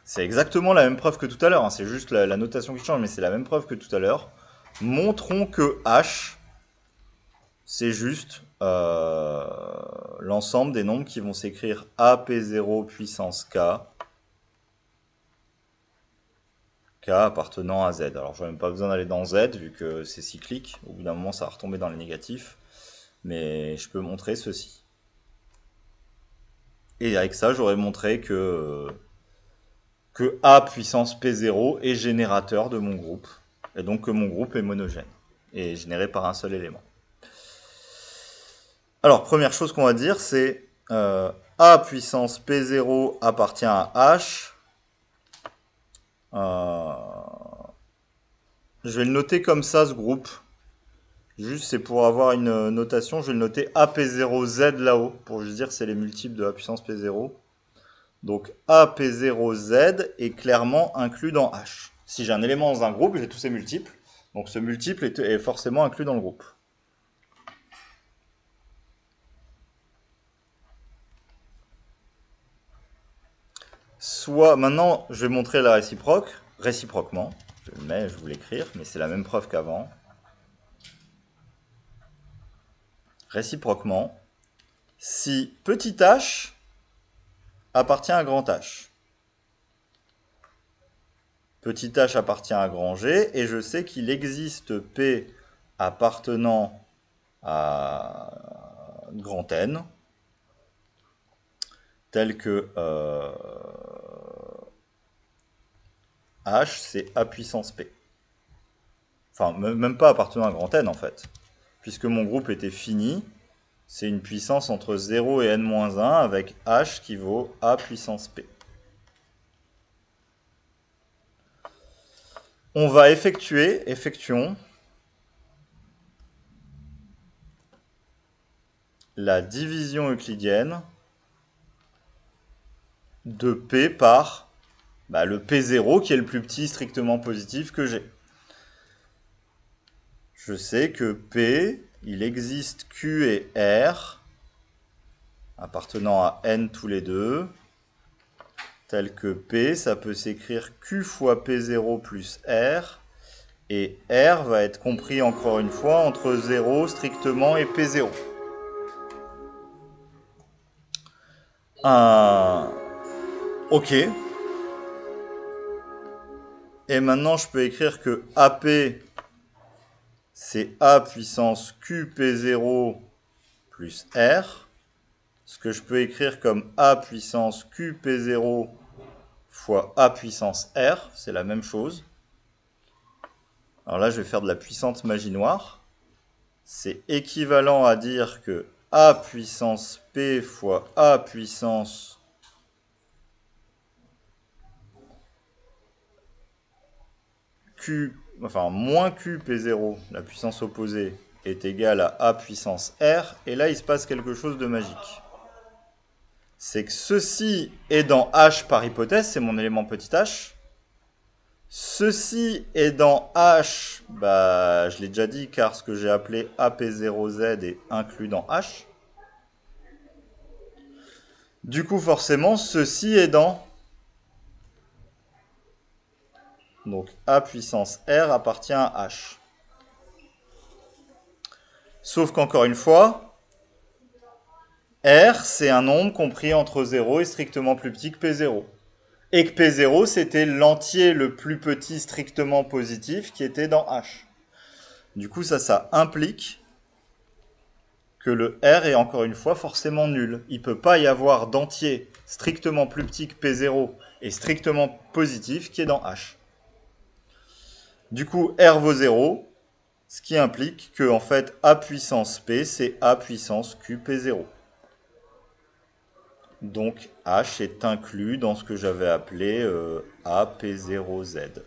C'est exactement la même preuve que tout à l'heure, hein. C'est juste la notation qui change, mais c'est la même preuve que tout à l'heure. Montrons que H, c'est juste l'ensemble des nombres qui vont s'écrire AP0 puissance K, K appartenant à Z. Alors je n'ai même pas besoin d'aller dans Z, vu que c'est cyclique. Au bout d'un moment, ça va retomber dans les négatifs. Mais je peux montrer ceci. Et avec ça, j'aurais montré que A puissance P0 est générateur de mon groupe. Et donc que mon groupe est monogène. Et généré par un seul élément. Alors, première chose qu'on va dire, c'est A puissance P0 appartient à H. Je vais le noter comme ça, ce groupe. Juste, c'est pour avoir une notation. Je vais le noter AP0Z là-haut, pour juste dire que c'est les multiples de A puissance P0. Donc, AP0Z est clairement inclus dans H. Si j'ai un élément dans un groupe, j'ai tous ses multiples. Donc, ce multiple est forcément inclus dans le groupe. Soit, maintenant, je vais montrer la réciproque, réciproquement. Je le mets, je vais vous l'écrire, mais c'est la même preuve qu'avant. Réciproquement, si petit h appartient à grand H. Petit h appartient à grand G, et je sais qu'il existe P appartenant à grand N, tel que H, c'est A puissance P. Enfin, même pas appartenant à grand N, en fait. Puisque mon groupe était fini, c'est une puissance entre 0 et n-1 avec H qui vaut A puissance P. On va effectuons la division euclidienne de P par le P0 qui est le plus petit strictement positif que j'ai. Je sais que P, il existe Q et R appartenant à N tous les deux, tel que P, ça peut s'écrire Q fois P0 plus R, et R va être compris encore une fois entre 0 strictement et P0. Ok. Et maintenant, je peux écrire que AP, c'est A puissance QP0 plus R. Ce que je peux écrire comme A puissance QP0 fois A puissance R, c'est la même chose. Alors là, je vais faire de la puissante magie noire. C'est équivalent à dire que A puissance P fois A puissance Q, enfin moins Q P0, la puissance opposée, est égale à A puissance R. Et là, il se passe quelque chose de magique. C'est que ceci est dans H par hypothèse, c'est mon élément petit h. Ceci est dans H, je l'ai déjà dit, car ce que j'ai appelé AP0Z est inclus dans H. Du coup, forcément, ceci est dans... Donc, A puissance R appartient à H. Sauf qu'encore une fois, R, c'est un nombre compris entre 0 et strictement plus petit que P0. Et que P0, c'était l'entier le plus petit strictement positif qui était dans H. Du coup, ça implique que le R est encore une fois forcément nul. Il ne peut pas y avoir d'entier strictement plus petit que P0 et strictement positif qui est dans H. Du coup, R vaut 0, ce qui implique que en fait A puissance P, c'est A puissance Q P0. Donc H est inclus dans ce que j'avais appelé AP0Z.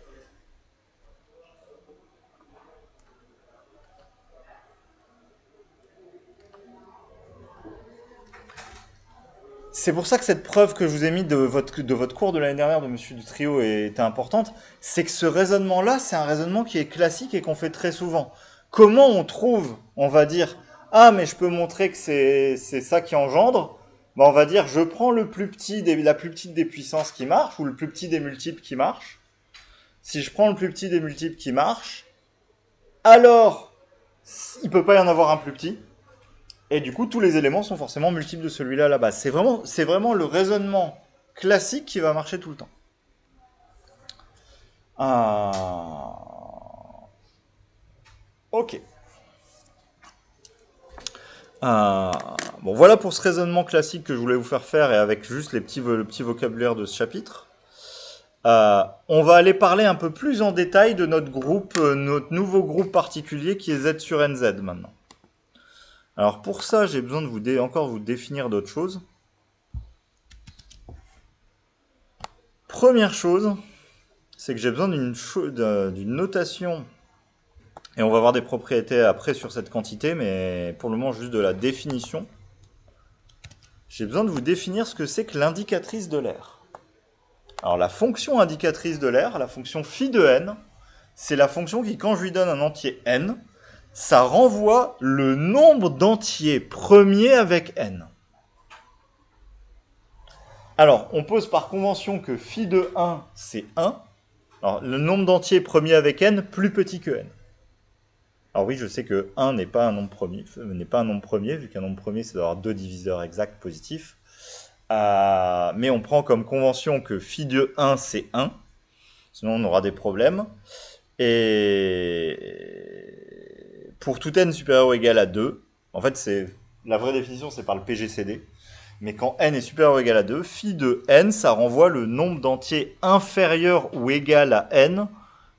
C'est pour ça que cette preuve que je vous ai mis de votre cours de l'année dernière de Monsieur Dutrio était importante. C'est que ce raisonnement-là, c'est un raisonnement qui est classique et qu'on fait très souvent. Comment on trouve, on va dire, ah mais je peux montrer que c'est ça qui engendre, bah, on va dire je prends le plus petit la plus petite des puissances qui marche, ou le plus petit des multiples qui marche. Si je prends le plus petit des multiples qui marche, alors il peut pas y en avoir un plus petit. Et du coup, tous les éléments sont forcément multiples de celui-là à la base. C'est vraiment le raisonnement classique qui va marcher tout le temps. Ah. Ok. Bon, voilà pour ce raisonnement classique que je voulais vous faire et avec juste le petit vocabulaire de ce chapitre. On va aller parler un peu plus en détail de notre groupe, notre nouveau groupe particulier qui est Z sur NZ maintenant. Alors pour ça, j'ai besoin de encore vous définir d'autres choses. Première chose, c'est que j'ai besoin d'une notation, et on va voir des propriétés après sur cette quantité, mais pour le moment juste de la définition. J'ai besoin de vous définir ce que c'est que l'indicatrice de l'air. Alors la fonction indicatrice de l'air, la fonction phi de n, c'est la fonction qui, quand je lui donne un entier n, ça renvoie le nombre d'entiers premiers avec n. Alors, on pose par convention que phi de 1, c'est 1. Alors, le nombre d'entiers premiers avec n plus petit que n. Alors oui, je sais que 1 n'est pas un nombre premier, vu qu'un nombre premier, c'est d'avoir deux diviseurs exacts positifs. Mais on prend comme convention que phi de 1, c'est 1. Sinon, on aura des problèmes. Et pour tout n supérieur ou égal à 2, en fait, la vraie définition, c'est par le PGCD. Mais quand n est supérieur ou égal à 2, phi de n, ça renvoie le nombre d'entiers inférieur ou égal à n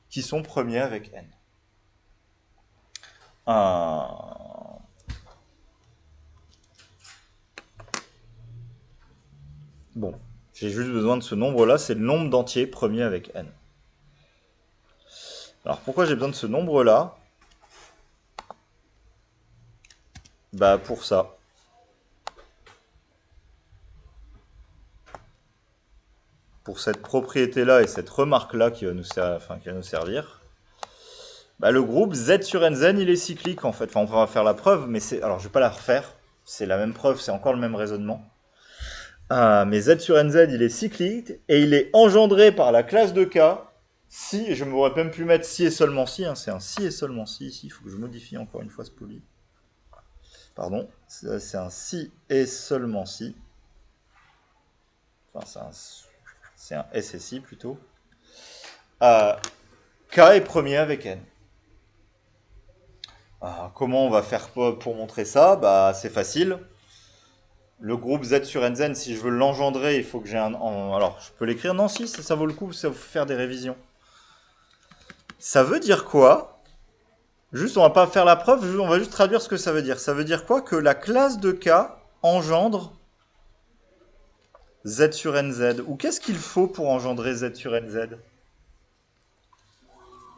qui sont premiers avec n. Bon, j'ai juste besoin de ce nombre-là, c'est le nombre d'entiers premiers avec n. Alors pourquoi j'ai besoin de ce nombre-là? Bah pour ça. Pour cette propriété-là et cette remarque-là qui va nous servir. Bah, le groupe Z sur NZ, il est cyclique en fait. Enfin, on va faire la preuve, mais alors je vais pas la refaire. C'est la même preuve, c'est encore le même raisonnement. Mais Z sur NZ, il est cyclique et il est engendré par la classe de K si, et je m'aurais même pu mettre si et seulement si, hein, c'est un si et seulement si ici, il faut que je modifie encore une fois ce poly. Pardon, c'est un si et seulement si. Enfin, c'est un S et si plutôt. K est premier avec N. Comment on va faire pour montrer ça? Bah, c'est facile. Le groupe Z sur NZ, si je veux l'engendrer, il faut que j'ai un... Alors, je peux l'écrire? Non, si, ça vaut le coup, ça faut faire des révisions. Ça veut dire quoi? Juste, on va pas faire la preuve, on va juste traduire ce que ça veut dire. Ça veut dire quoi? Que la classe de K engendre Z sur NZ. Ou qu'est-ce qu'il faut pour engendrer Z sur NZ?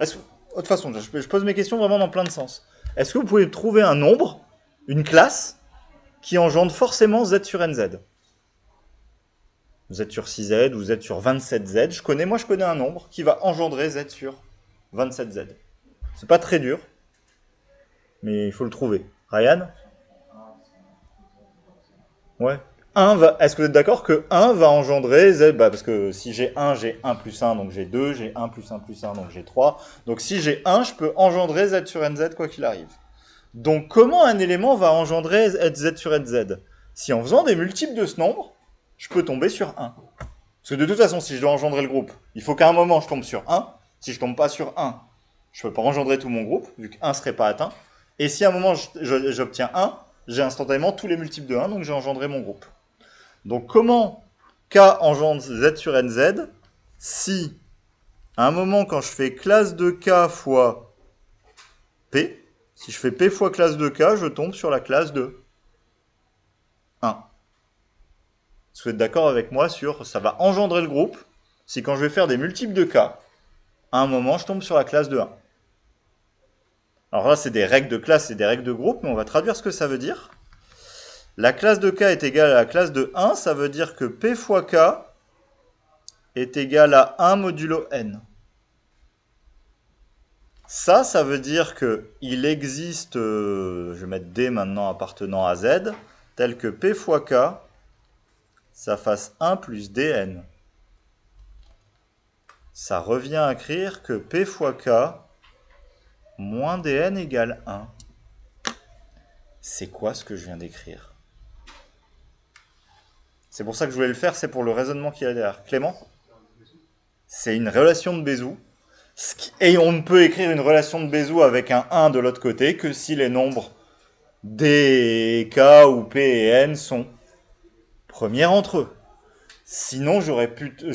De toute façon, je pose mes questions vraiment dans plein de sens. Est-ce que vous pouvez trouver un nombre, une classe, qui engendre forcément Z sur NZ? Z sur 6Z ou Z sur 27Z. Je connais un nombre qui va engendrer Z sur 27Z. C'est pas très dur, mais il faut le trouver. Ryan? Ouais. Est-ce que vous êtes d'accord que 1 va engendrer Z? Bah, parce que si j'ai 1 plus 1, donc j'ai 2, j'ai 1 plus 1 plus 1, donc j'ai 3. Donc si j'ai 1, je peux engendrer Z sur NZ quoi qu'il arrive. Donc comment un élément va engendrer Z sur NZ? si en faisant des multiples de ce nombre, je peux tomber sur 1. Parce que de toute façon, si je dois engendrer le groupe, il faut qu'à un moment je tombe sur 1. Si je tombe pas sur 1, je peux pas engendrer tout mon groupe, vu que 1 serait pas atteint. Et si à un moment j'obtiens 1, j'ai instantanément tous les multiples de 1, donc j'ai engendré mon groupe. Donc comment K engendre Z sur NZ si, à un moment, quand je fais classe de K fois P, si je fais P fois classe de K, je tombe sur la classe de 1. Est-ce que vous êtes d'accord avec moi sur ça va engendrer le groupe si quand je vais faire des multiples de K, à un moment, je tombe sur la classe de 1. Alors là, c'est des règles de classe et des règles de groupe, mais on va traduire ce que ça veut dire. La classe de K est égale à la classe de 1, ça veut dire que P fois K est égal à 1 modulo N. Ça veut dire qu'il existe, je vais mettre D maintenant appartenant à Z, tel que P fois K, ça fasse 1 plus Dn. Ça revient à écrire que P fois K moins Dn égale 1. C'est quoi ce que je viens d'écrire? C'est pour ça que je voulais le faire, c'est pour le raisonnement qu'il y a derrière. Clément? C'est une relation de Bézout. Et on ne peut écrire une relation de Bézout avec un 1 de l'autre côté que si les nombres D, K ou P et N sont premiers entre eux. Sinon, je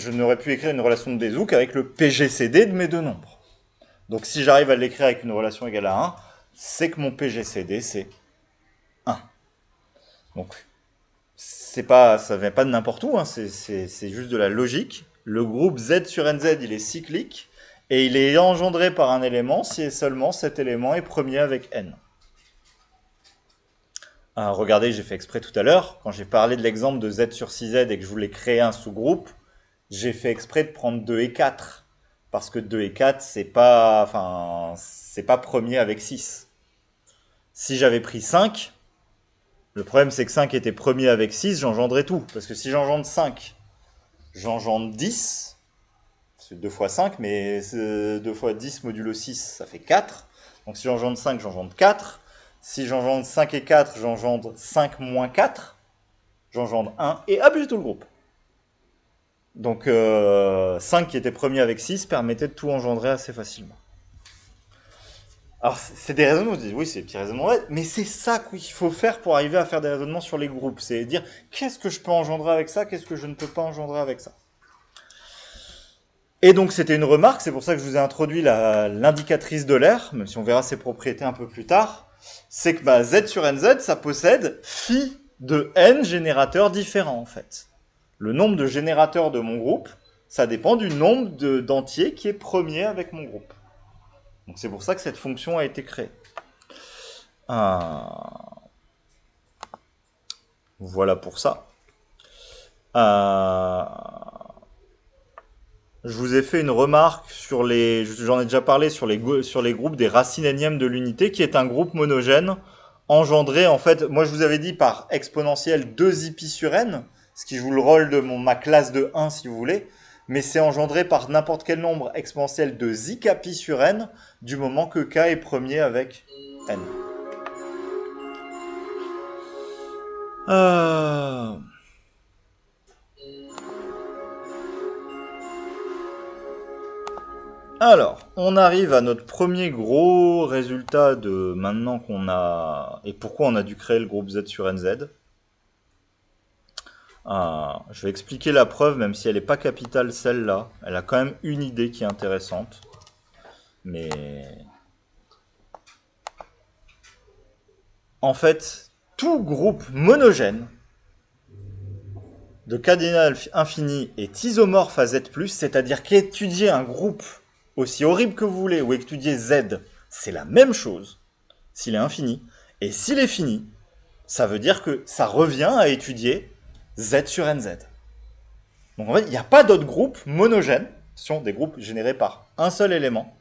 n'aurais pu écrire une relation de Bézout qu'avec le PGCD de mes deux nombres. Donc si j'arrive à l'écrire avec une relation égale à 1, c'est que mon PGCD c'est 1. Donc ça vient pas de n'importe où, hein, c'est juste de la logique. Le groupe Z sur NZ, il est cyclique, et il est engendré par un élément si et seulement cet élément est premier avec N. Regardez, j'ai fait exprès tout à l'heure, quand j'ai parlé de l'exemple de Z sur 6Z et que je voulais créer un sous-groupe, j'ai fait exprès de prendre 2 et 4. Parce que 2 et 4, c'est pas premier avec 6. Si j'avais pris 5, le problème c'est que 5 était premier avec 6, j'engendrais tout. Parce que si j'engendre 5, j'engendre 10. C'est 2 fois 5, mais 2 fois 10 modulo 6, ça fait 4. Donc si j'engendre 5, j'engendre 4. Si j'engendre 5 et 4, j'engendre 5 moins 4. J'engendre 1 et hop, j'ai tout le groupe. Donc 5 qui était premier avec 6 permettait de tout engendrer assez facilement. Alors c'est des raisonnements, vous dites oui c'est des petits raisonnements, mais c'est ça qu'il faut faire pour arriver à faire des raisonnements sur les groupes. C'est dire qu'est-ce que je peux engendrer avec ça, qu'est-ce que je ne peux pas engendrer avec ça. Et donc c'était une remarque, c'est pour ça que je vous ai introduit l'indicatrice de l'air, même si on verra ses propriétés un peu plus tard. C'est que Z sur NZ, ça possède phi de n générateurs différents en fait. Le nombre de générateurs de mon groupe, ça dépend du nombre d'entiers qui est premier avec mon groupe. Donc c'est pour ça que cette fonction a été créée. Voilà pour ça. Je vous ai fait une remarque sur j'en ai déjà parlé sur les groupes des racines énièmes de l'unité, qui est un groupe monogène engendré, en fait, moi je vous avais dit par exponentielle 2 pi sur n, ce qui joue le rôle de ma classe de 1 si vous voulez, mais c'est engendré par n'importe quel nombre exponentiel de zk pi sur n, du moment que k est premier avec n. Alors, on arrive à notre premier gros résultat de maintenant qu'on a... Et pourquoi on a dû créer le groupe Z sur NZ. Je vais expliquer la preuve, même si elle n'est pas capitale celle-là. Elle a quand même une idée qui est intéressante. Mais... En fait, tout groupe monogène de cardinal infini est isomorphe à Z+, c'est-à-dire qu'étudier un groupe aussi horrible que vous voulez, ou étudier Z, c'est la même chose s'il est infini. Et s'il est fini, ça veut dire que ça revient à étudier Z sur NZ. Donc en fait, il n'y a pas d'autres groupes monogènes, ce sont des groupes générés par un seul élément,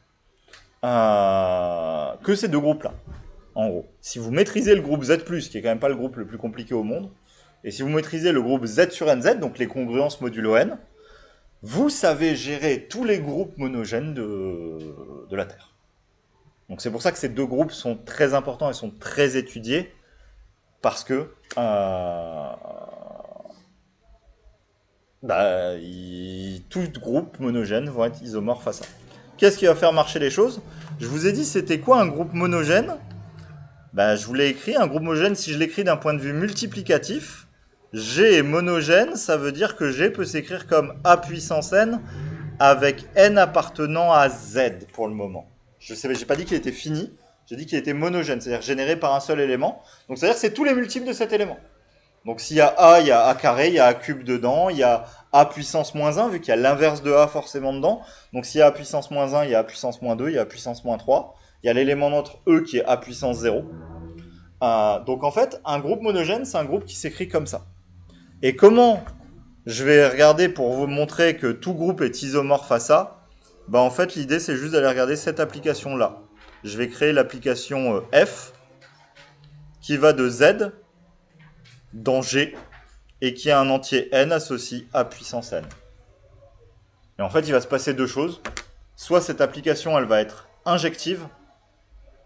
que ces deux groupes-là. En gros, si vous maîtrisez le groupe Z+, qui est quand même pas le groupe le plus compliqué au monde, et si vous maîtrisez le groupe Z sur NZ, donc les congruences modulo n, vous savez gérer tous les groupes monogènes de la Terre. Donc c'est pour ça que ces deux groupes sont très importants et sont très étudiés, parce que euh, tout groupe monogène vont être isomorphes à ça. Qu'est-ce qui va faire marcher les choses? Je vous ai dit c'était quoi un groupe monogène? Je vous l'ai écrit, un groupe homogène, si je l'écris d'un point de vue multiplicatif, G est monogène, ça veut dire que G peut s'écrire comme A puissance n avec n appartenant à Z pour le moment. Je sais, j'ai pas dit qu'il était fini, j'ai dit qu'il était monogène, c'est-à-dire généré par un seul élément. Donc c'est-à-dire que c'est tous les multiples de cet élément. Donc s'il y a A, il y a A carré, il y a A cube dedans, il y a A puissance moins 1, vu qu'il y a l'inverse de A forcément dedans. Donc s'il y a A puissance moins 1, il y a A puissance moins 2, il y a A puissance moins 3. Il y a l'élément notre E qui est A puissance 0. Donc en fait, un groupe monogène, c'est un groupe qui s'écrit comme ça. Et comment je vais regarder pour vous montrer que tout groupe est isomorphe à ça? En fait, l'idée, c'est juste d'aller regarder cette application-là. Je vais créer l'application F qui va de Z dans G et qui a un entier n associé à puissance n. Et en fait, il va se passer deux choses. Soit cette application, elle va être injective,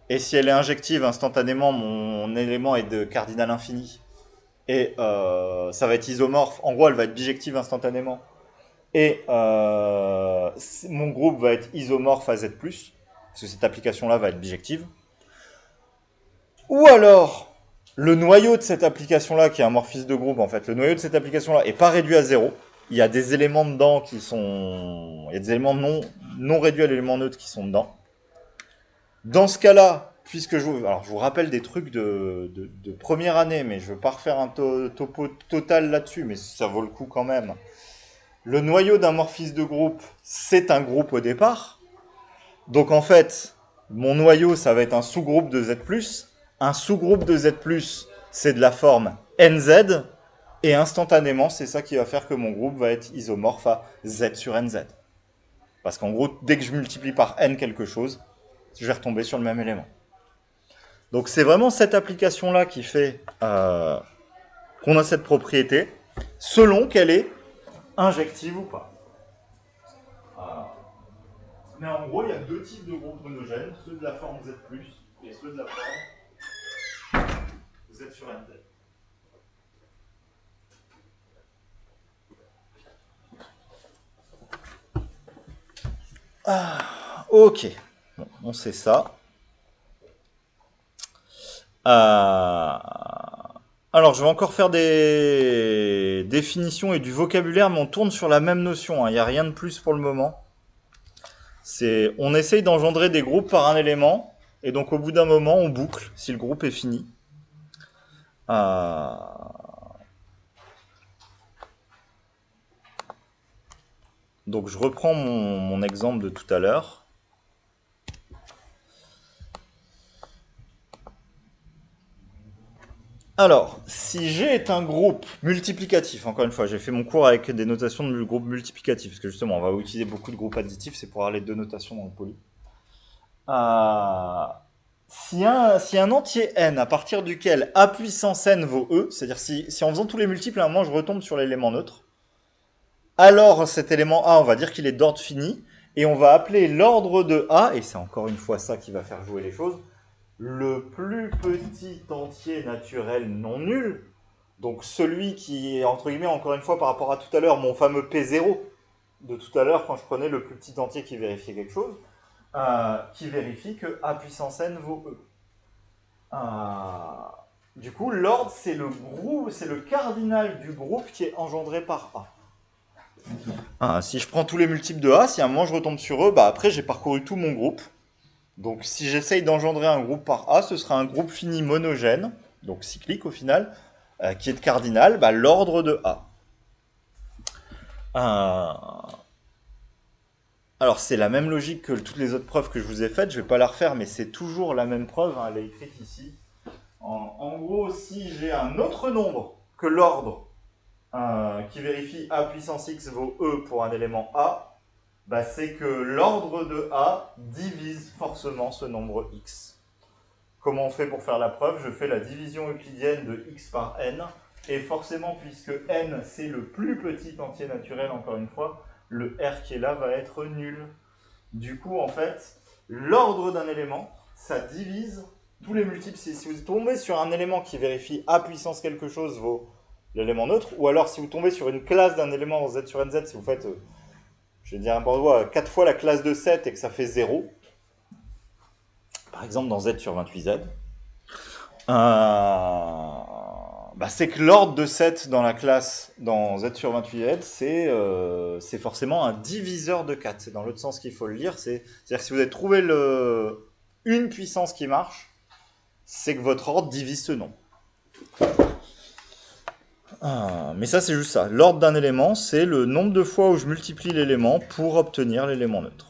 et si elle est injective, instantanément, mon élément est de cardinal infini, et ça va être isomorphe. En gros, elle va être bijective instantanément, et mon groupe va être isomorphe à Z+, parce que cette application-là va être bijective. Ou alors, le noyau de cette application-là, qui est un morphisme de groupe, en fait, le noyau de cette application-là n'est pas réduit à 0. Il y a des éléments dedans qui sont... Il y a des éléments non réduits à l'élément neutre qui sont dedans. Dans ce cas-là, puisque je vous rappelle des trucs de première année, mais je ne veux pas refaire un topo total là-dessus, mais ça vaut le coup quand même. Le noyau d'un morphisme de groupe, c'est un groupe au départ. Donc en fait, mon noyau, ça va être un sous-groupe de Z+. Un sous-groupe de Z+, c'est de la forme NZ. Et instantanément, c'est ça qui va faire que mon groupe va être isomorphe à Z sur NZ. Parce qu'en gros, dès que je multiplie par N quelque chose, je vais retomber sur le même élément. Donc c'est vraiment cette application-là qui fait qu'on a cette propriété, selon qu'elle est injective ou pas. Mais en gros, il y a deux types de groupes monogènes, ceux de la forme Z+, et ceux de la forme Z sur NZ. Ok, bon, on sait ça. Alors, je vais encore faire des définitions et du vocabulaire, mais on tourne sur la même notion. Il n'y a rien de plus pour le moment. On essaye d'engendrer des groupes par un élément, et donc au bout d'un moment, on boucle si le groupe est fini. Donc, je reprends mon exemple de tout à l'heure. Alors, si G est un groupe multiplicatif, encore une fois, j'ai fait mon cours avec des notations de groupe multiplicatif, parce que justement, on va utiliser beaucoup de groupes additifs, c'est pour avoir les deux notations dans le poly. Si un entier n, à partir duquel A puissance n vaut E, c'est-à-dire si en faisant tous les multiples, à un moment, je retombe sur l'élément neutre, alors cet élément A, on va dire qu'il est d'ordre fini, et on va appeler l'ordre de A, et c'est encore une fois ça qui va faire jouer les choses, le plus petit entier naturel non nul, donc celui qui est, entre guillemets, encore une fois, par rapport à tout à l'heure, mon fameux P0 de tout à l'heure, quand je prenais le plus petit entier qui vérifiait quelque chose, qui vérifie que A puissance n vaut E. Du coup, l'ordre, c'est le cardinal du groupe qui est engendré par A. Si je prends tous les multiples de A, si à un moment je retombe sur eux, après j'ai parcouru tout mon groupe. Donc si j'essaye d'engendrer un groupe par A, ce sera un groupe fini monogène, donc cyclique au final, qui est de cardinal, l'ordre de A. Alors c'est la même logique que toutes les autres preuves que je vous ai faites, je ne vais pas la refaire, mais c'est toujours la même preuve, elle est écrite ici. En gros, si j'ai un autre nombre que l'ordre qui vérifie A puissance x vaut E pour un élément A, c'est que l'ordre de A divise forcément ce nombre x. Comment on fait pour faire la preuve? Je fais la division euclidienne de x par n, et forcément, puisque n c'est le plus petit entier naturel, encore une fois, le r qui est là va être nul. Du coup, en fait, l'ordre d'un élément, ça divise tous les multiples, si vous tombez sur un élément qui vérifie A puissance quelque chose vaut l'élément neutre, ou alors si vous tombez sur une classe d'un élément en Z sur NZ, si vous faites, je vais dire n'importe quoi, 4 fois la classe de 7 et que ça fait 0, par exemple dans Z sur 28Z, c'est que l'ordre de 7 dans la classe dans Z sur 28Z, c'est forcément un diviseur de 4. C'est dans l'autre sens qu'il faut le lire. C'est-à-dire que si vous avez trouvé une puissance qui marche, c'est que votre ordre divise ce nombre. Mais ça, c'est juste ça. L'ordre d'un élément, c'est le nombre de fois où je multiplie l'élément pour obtenir l'élément neutre.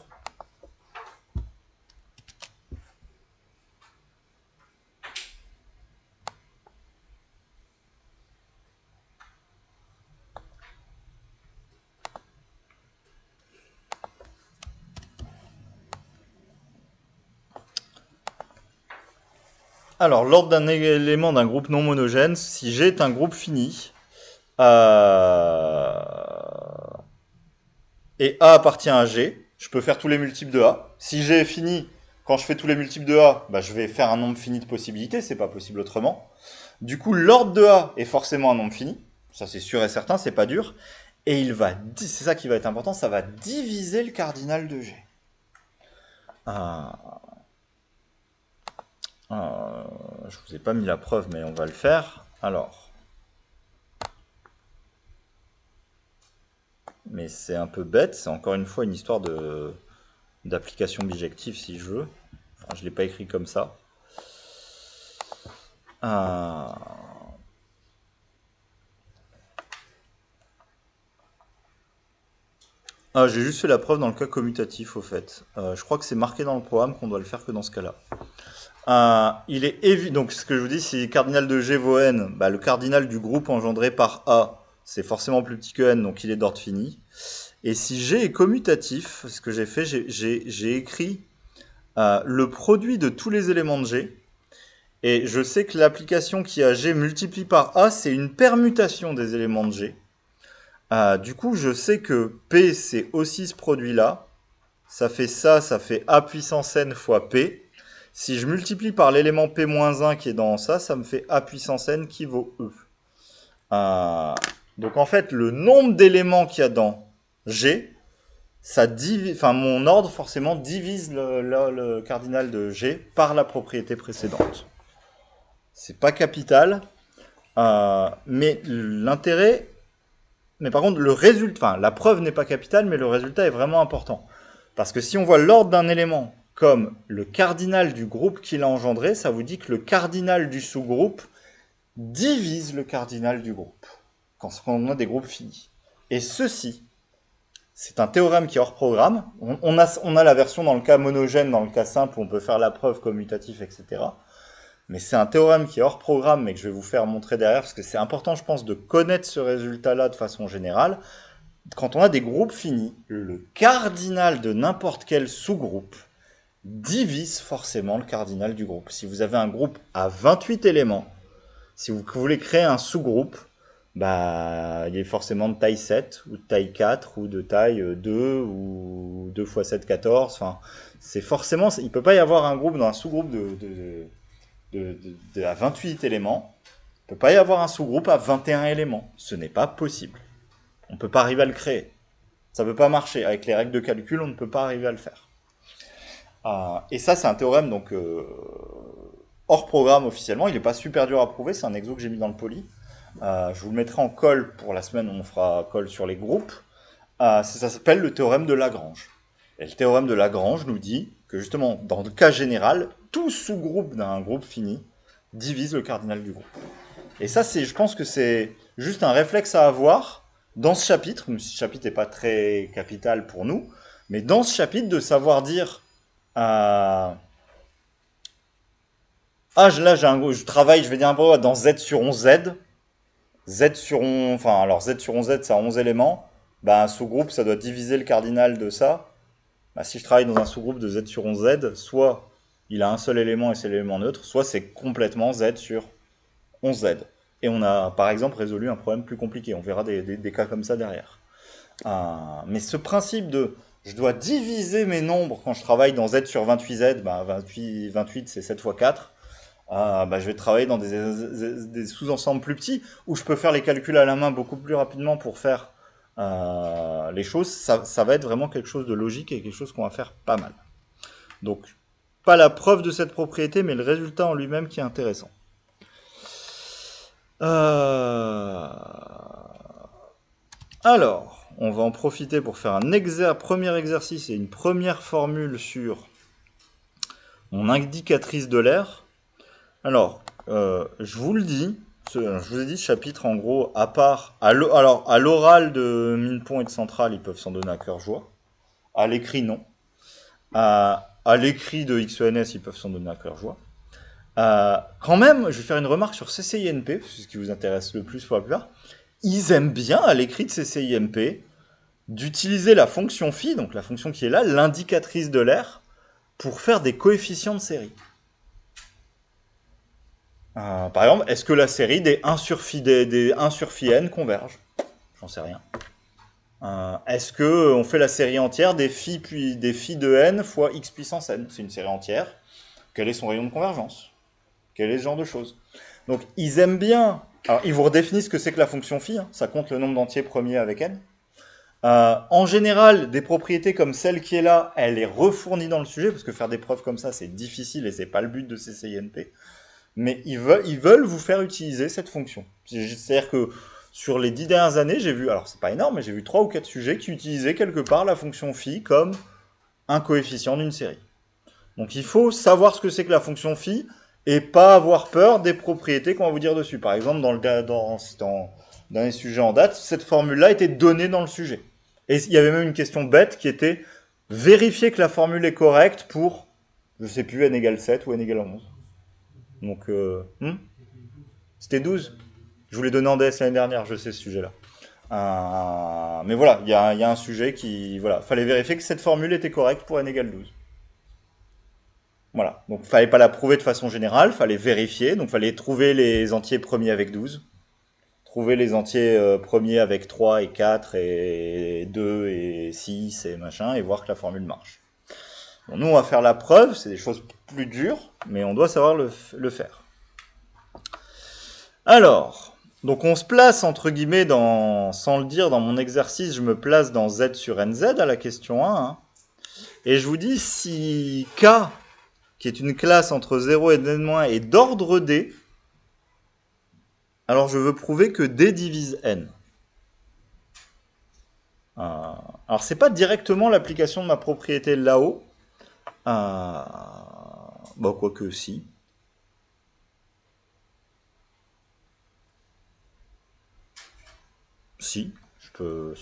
Alors, l'ordre d'un élément d'un groupe non monogène, si G est un groupe fini, et A appartient à G, je peux faire tous les multiples de A. Si G est fini, quand je fais tous les multiples de A, je vais faire un nombre fini de possibilités, c'est pas possible autrement. Du coup, l'ordre de A est forcément un nombre fini, ça c'est sûr et certain, c'est pas dur. Et c'est ça qui va être important, ça va diviser le cardinal de G. Je vous ai pas mis la preuve, mais on va le faire. Alors. Mais c'est un peu bête, c'est encore une fois une histoire d'application bijective si je veux. Enfin, je ne l'ai pas écrit comme ça. J'ai juste fait la preuve dans le cas commutatif au fait. Je crois que c'est marqué dans le programme qu'on doit le faire que dans ce cas-là. Il est évident, donc ce que je vous dis, si cardinal de G vaut n, le cardinal du groupe engendré par A, c'est forcément plus petit que n, donc il est d'ordre fini. Et si G est commutatif, ce que j'ai fait, j'ai écrit le produit de tous les éléments de G. Et je sais que l'application qui a G multiplie par A, c'est une permutation des éléments de G. Du coup, je sais que P, c'est aussi ce produit-là. Ça fait A puissance n fois P. Si je multiplie par l'élément P-1 qui est dans ça me fait A puissance n qui vaut E. Donc en fait, le nombre d'éléments qu'il y a dans G, mon ordre forcément divise le cardinal de G par la propriété précédente. C'est pas capital, mais l'intérêt, mais par contre le résultat, la preuve n'est pas capitale, mais le résultat est vraiment important. Parce que si on voit l'ordre d'un élément comme le cardinal du groupe qu'il a engendré, ça vous dit que le cardinal du sous-groupe divise le cardinal du groupe, quand on a des groupes finis. Et ceci, c'est un théorème qui est hors programme. On a la version dans le cas monogène, dans le cas simple, où on peut faire la preuve commutatif, etc. Mais c'est un théorème qui est hors programme, mais que je vais vous faire montrer derrière, parce que c'est important, je pense, de connaître ce résultat-là de façon générale. Quand on a des groupes finis, le cardinal de n'importe quel sous-groupe divise forcément le cardinal du groupe. Si vous avez un groupe à 28 éléments, si vous voulez créer un sous-groupe, il est forcément de taille 7, ou de taille 4, ou de taille 2, ou 2 x 7, 14. Enfin, c'est forcément, il ne peut pas y avoir un groupe dans un sous-groupe à 28 éléments. Il ne peut pas y avoir un sous-groupe à 21 éléments. Ce n'est pas possible. On ne peut pas arriver à le créer. Ça ne peut pas marcher. Avec les règles de calcul, on ne peut pas arriver à le faire. Et ça, c'est un théorème donc hors programme officiellement. Il n'est pas super dur à prouver. C'est un exo que j'ai mis dans le poly. Je vous le mettrai en colle pour la semaine où on fera colle sur les groupes. Ça s'appelle le théorème de Lagrange. Et le théorème de Lagrange nous dit que justement, dans le cas général, tout sous-groupe d'un groupe fini divise le cardinal du groupe. Et ça, je pense que c'est juste un réflexe à avoir dans ce chapitre, même si ce chapitre n'est pas très capital pour nous, mais dans ce chapitre, de savoir dire là, je travaille, je vais dire un peu dans Z sur 11Z. Z sur 11Z, ça a 11 éléments. Un sous-groupe, ça doit diviser le cardinal de ça. Si je travaille dans un sous-groupe de Z sur 11Z, soit il a un seul élément et c'est l'élément neutre, soit c'est complètement Z sur 11Z. Et on a par exemple résolu un problème plus compliqué. On verra des cas comme ça derrière. Mais ce principe de je dois diviser mes nombres quand je travaille dans Z sur 28Z, 28 c'est 7 fois 4. Je vais travailler dans des sous-ensembles plus petits où je peux faire les calculs à la main beaucoup plus rapidement pour faire les choses. Ça va être vraiment quelque chose de logique et quelque chose qu'on va faire pas mal. Donc, pas la preuve de cette propriété, mais le résultat en lui-même qui est intéressant. Alors, on va en profiter pour faire un premier exercice et une première formule sur mon indicatrice de l'air. Alors, je vous le dis, je vous ai dit, ce chapitre, en gros, à part, à l'oral de Minpont et de Centrale, ils peuvent s'en donner à cœur joie. À l'écrit, non. À l'écrit de XENS, ils peuvent s'en donner à cœur joie. Quand même, je vais faire une remarque sur CCINP, c'est ce qui vous intéresse le plus pour la plupart. Ils aiment bien, à l'écrit de CCINP, d'utiliser la fonction phi, donc la fonction qui est là, l'indicatrice de l'air, pour faire des coefficients de série. Par exemple, est-ce que la série des 1 sur phi n converge? J'en sais rien. Est-ce que on fait la série entière des phi de n fois x puissance n? C'est une série entière. Quel est son rayon de convergence? Quel est ce genre de choses? Donc, ils aiment bien. Alors, ils vous redéfinissent ce que c'est que la fonction phi. Ça compte le nombre d'entiers premiers avec n. En général, des propriétés comme celle qui est là, elle est refournie dans le sujet, parce que faire des preuves comme ça, c'est difficile et c'est pas le but de CCINP. Mais ils veulent vous faire utiliser cette fonction. C'est-à-dire que sur les 10 dernières années, j'ai vu, alors c'est pas énorme, mais j'ai vu 3 ou 4 sujets qui utilisaient quelque part la fonction phi comme un coefficient d'une série. Donc il faut savoir ce que c'est que la fonction phi et pas avoir peur des propriétés qu'on va vous dire dessus. Par exemple, dans les sujets en date, cette formule-là était donnée dans le sujet. Et il y avait même une question bête qui était vérifier que la formule est correcte pour, je sais plus, n égale 7 ou n égale 11. Donc, c'était 12. Je vous l'ai donné en DS l'année dernière, je sais ce sujet-là. Mais voilà, il y a un sujet qui... Voilà, fallait vérifier que cette formule était correcte pour n égale 12. Voilà, donc fallait pas la prouver de façon générale, fallait vérifier, donc fallait trouver les entiers premiers avec 12, trouver les entiers premiers avec 3 et 4 et 2 et 6 et machin, et voir que la formule marche. Bon, nous, on va faire la preuve, c'est des choses plus dures, mais on doit savoir le faire. Alors, donc on se place, entre guillemets, sans le dire, dans mon exercice, je me place dans Z sur NZ à la question 1. Et je vous dis, si K, qui est une classe entre 0 et n-, est d'ordre D, alors je veux prouver que D divise N. Alors c'est pas directement l'application de ma propriété là-haut. Quoique si. Si, je peux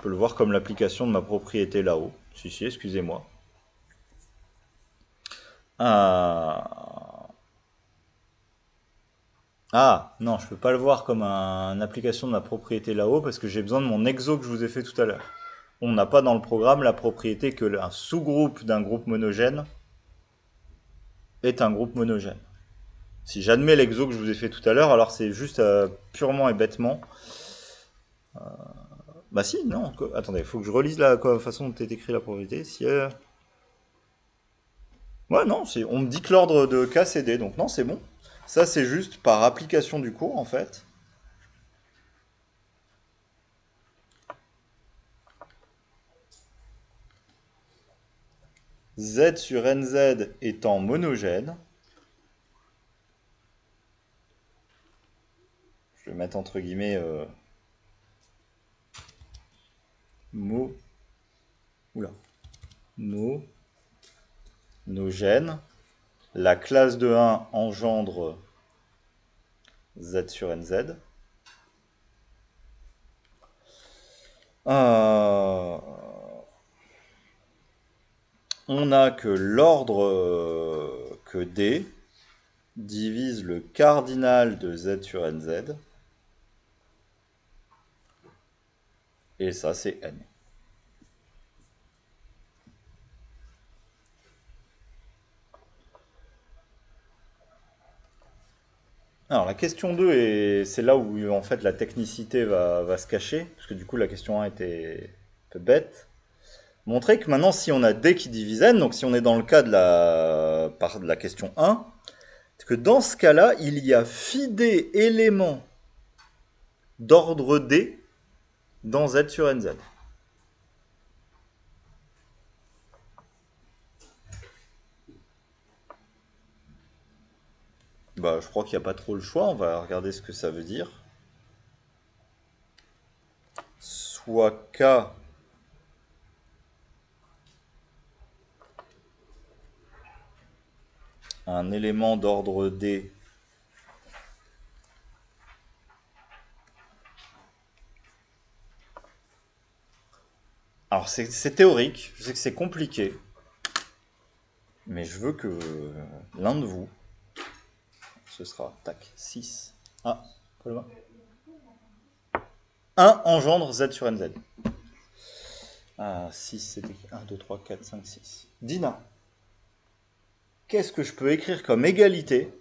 le voir comme l'application de ma propriété là-haut. Si, excusez-moi. Non, je peux pas le voir comme une application de ma propriété là-haut parce que j'ai besoin de mon exo que je vous ai fait tout à l'heure. On n'a pas dans le programme la propriété que un sous-groupe d'un groupe monogène est un groupe monogène. Si j'admets l'exo que je vous ai fait tout à l'heure, alors c'est juste purement et bêtement. Bah si, non. Attendez, il faut que je relise la façon dont est écrit la propriété. Si, ouais, non, on me dit que l'ordre de K c'est D, donc non, c'est bon. Ça, c'est juste par application du cours, en fait. Z sur NZ étant monogène. Je vais mettre entre guillemets monogène. La classe de 1 engendre Z sur NZ. On a que l'ordre que D divise le cardinal de Z sur NZ. Et ça, c'est N. Alors la question 2, c'est là où en fait la technicité va se cacher, parce que du coup la question 1 était un peu bête. Montrer que maintenant si on a D qui divise N, donc si on est dans le cas de la question 1, Parce que dans ce cas-là, il y a phi d éléments d'ordre d dans z sur nz. Bah, je crois qu'il n'y a pas trop le choix. On va regarder ce que ça veut dire. Soit k un élément d'ordre d Alors, c'est théorique, je sais que c'est compliqué, mais je veux que l'un de vous, ce sera, tac, 6. Ah, pas le voir. 1 engendre z sur nz. Ah, 6, c'était 1, 2, 3, 4, 5, 6. Dina, qu'est-ce que je peux écrire comme égalité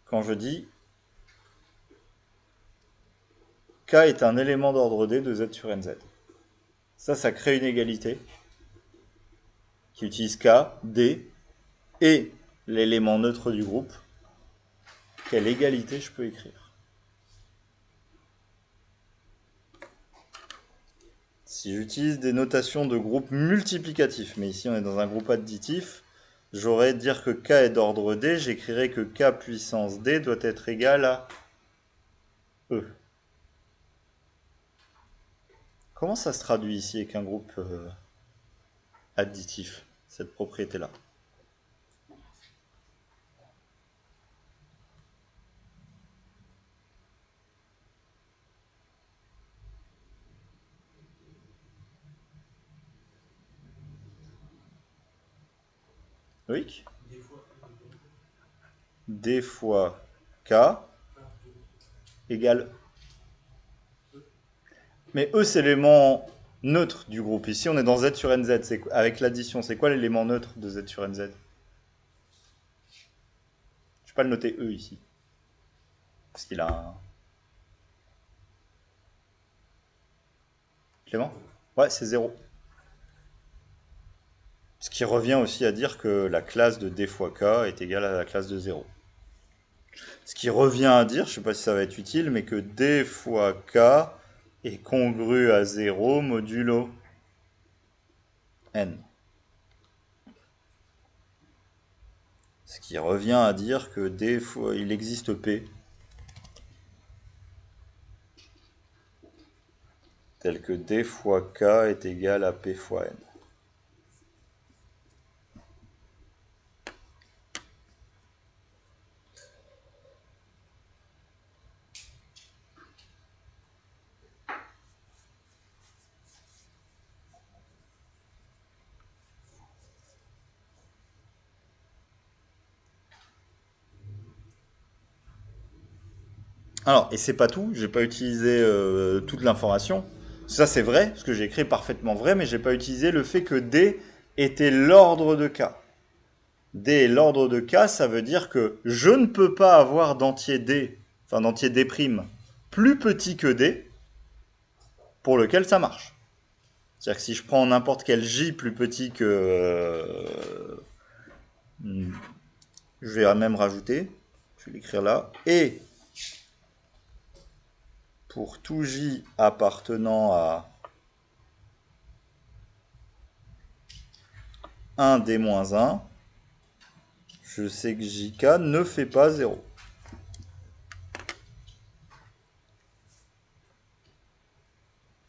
quand je dis k est un élément d'ordre d de z sur nz? Ça crée une égalité qui utilise k, d et l'élément neutre du groupe. Quelle égalité je peux écrire? Si j'utilise des notations de groupe multiplicatif, mais ici on est dans un groupe additif, j'aurais dire que k est d'ordre d, j'écrirais que k puissance d doit être égal à E. Comment ça se traduit ici avec un groupe additif, cette propriété-là? Oui. D fois k égale... Mais E, c'est l'élément neutre du groupe. Ici, on est dans z sur nz. Avec l'addition, c'est quoi l'élément neutre de z sur nz? Je ne vais pas le noter E ici. Parce qu'il a un... Clément? Ouais, c'est 0. Ce qui revient aussi à dire que la classe de d fois k est égale à la classe de 0. Ce qui revient à dire, je ne sais pas si ça va être utile, mais que d fois k est congru à 0 modulo n. Ce qui revient à dire que d fois, il existe p, tel que d fois k est égal à p fois n. Alors, et c'est pas tout, j'ai pas utilisé toute l'information. Ça c'est vrai, parce que j'ai écrit parfaitement vrai, mais j'ai pas utilisé le fait que D était l'ordre de K. D est l'ordre de K, ça veut dire que je ne peux pas avoir d'entier D, enfin d'entier D' plus petit que D, pour lequel ça marche. C'est-à-dire que si je prends n'importe quel J plus petit que... je vais même rajouter, je vais l'écrire là, et pour tout J appartenant à 1D-1, je sais que JK ne fait pas 0.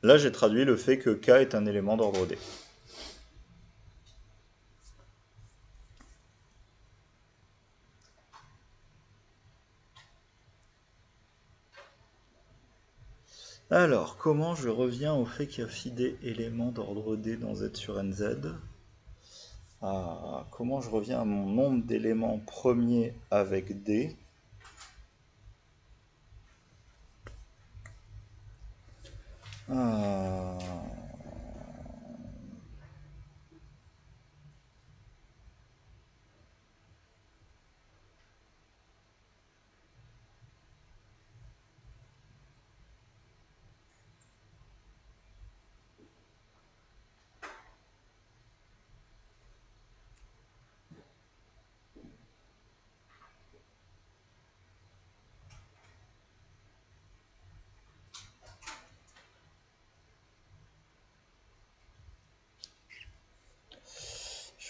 Là, j'ai traduit le fait que K est un élément d'ordre D. Alors, comment je reviens au fait qu'il y a phi d éléments d'ordre D dans Z sur NZ? Comment je reviens à mon nombre d'éléments premiers avec D? Ah,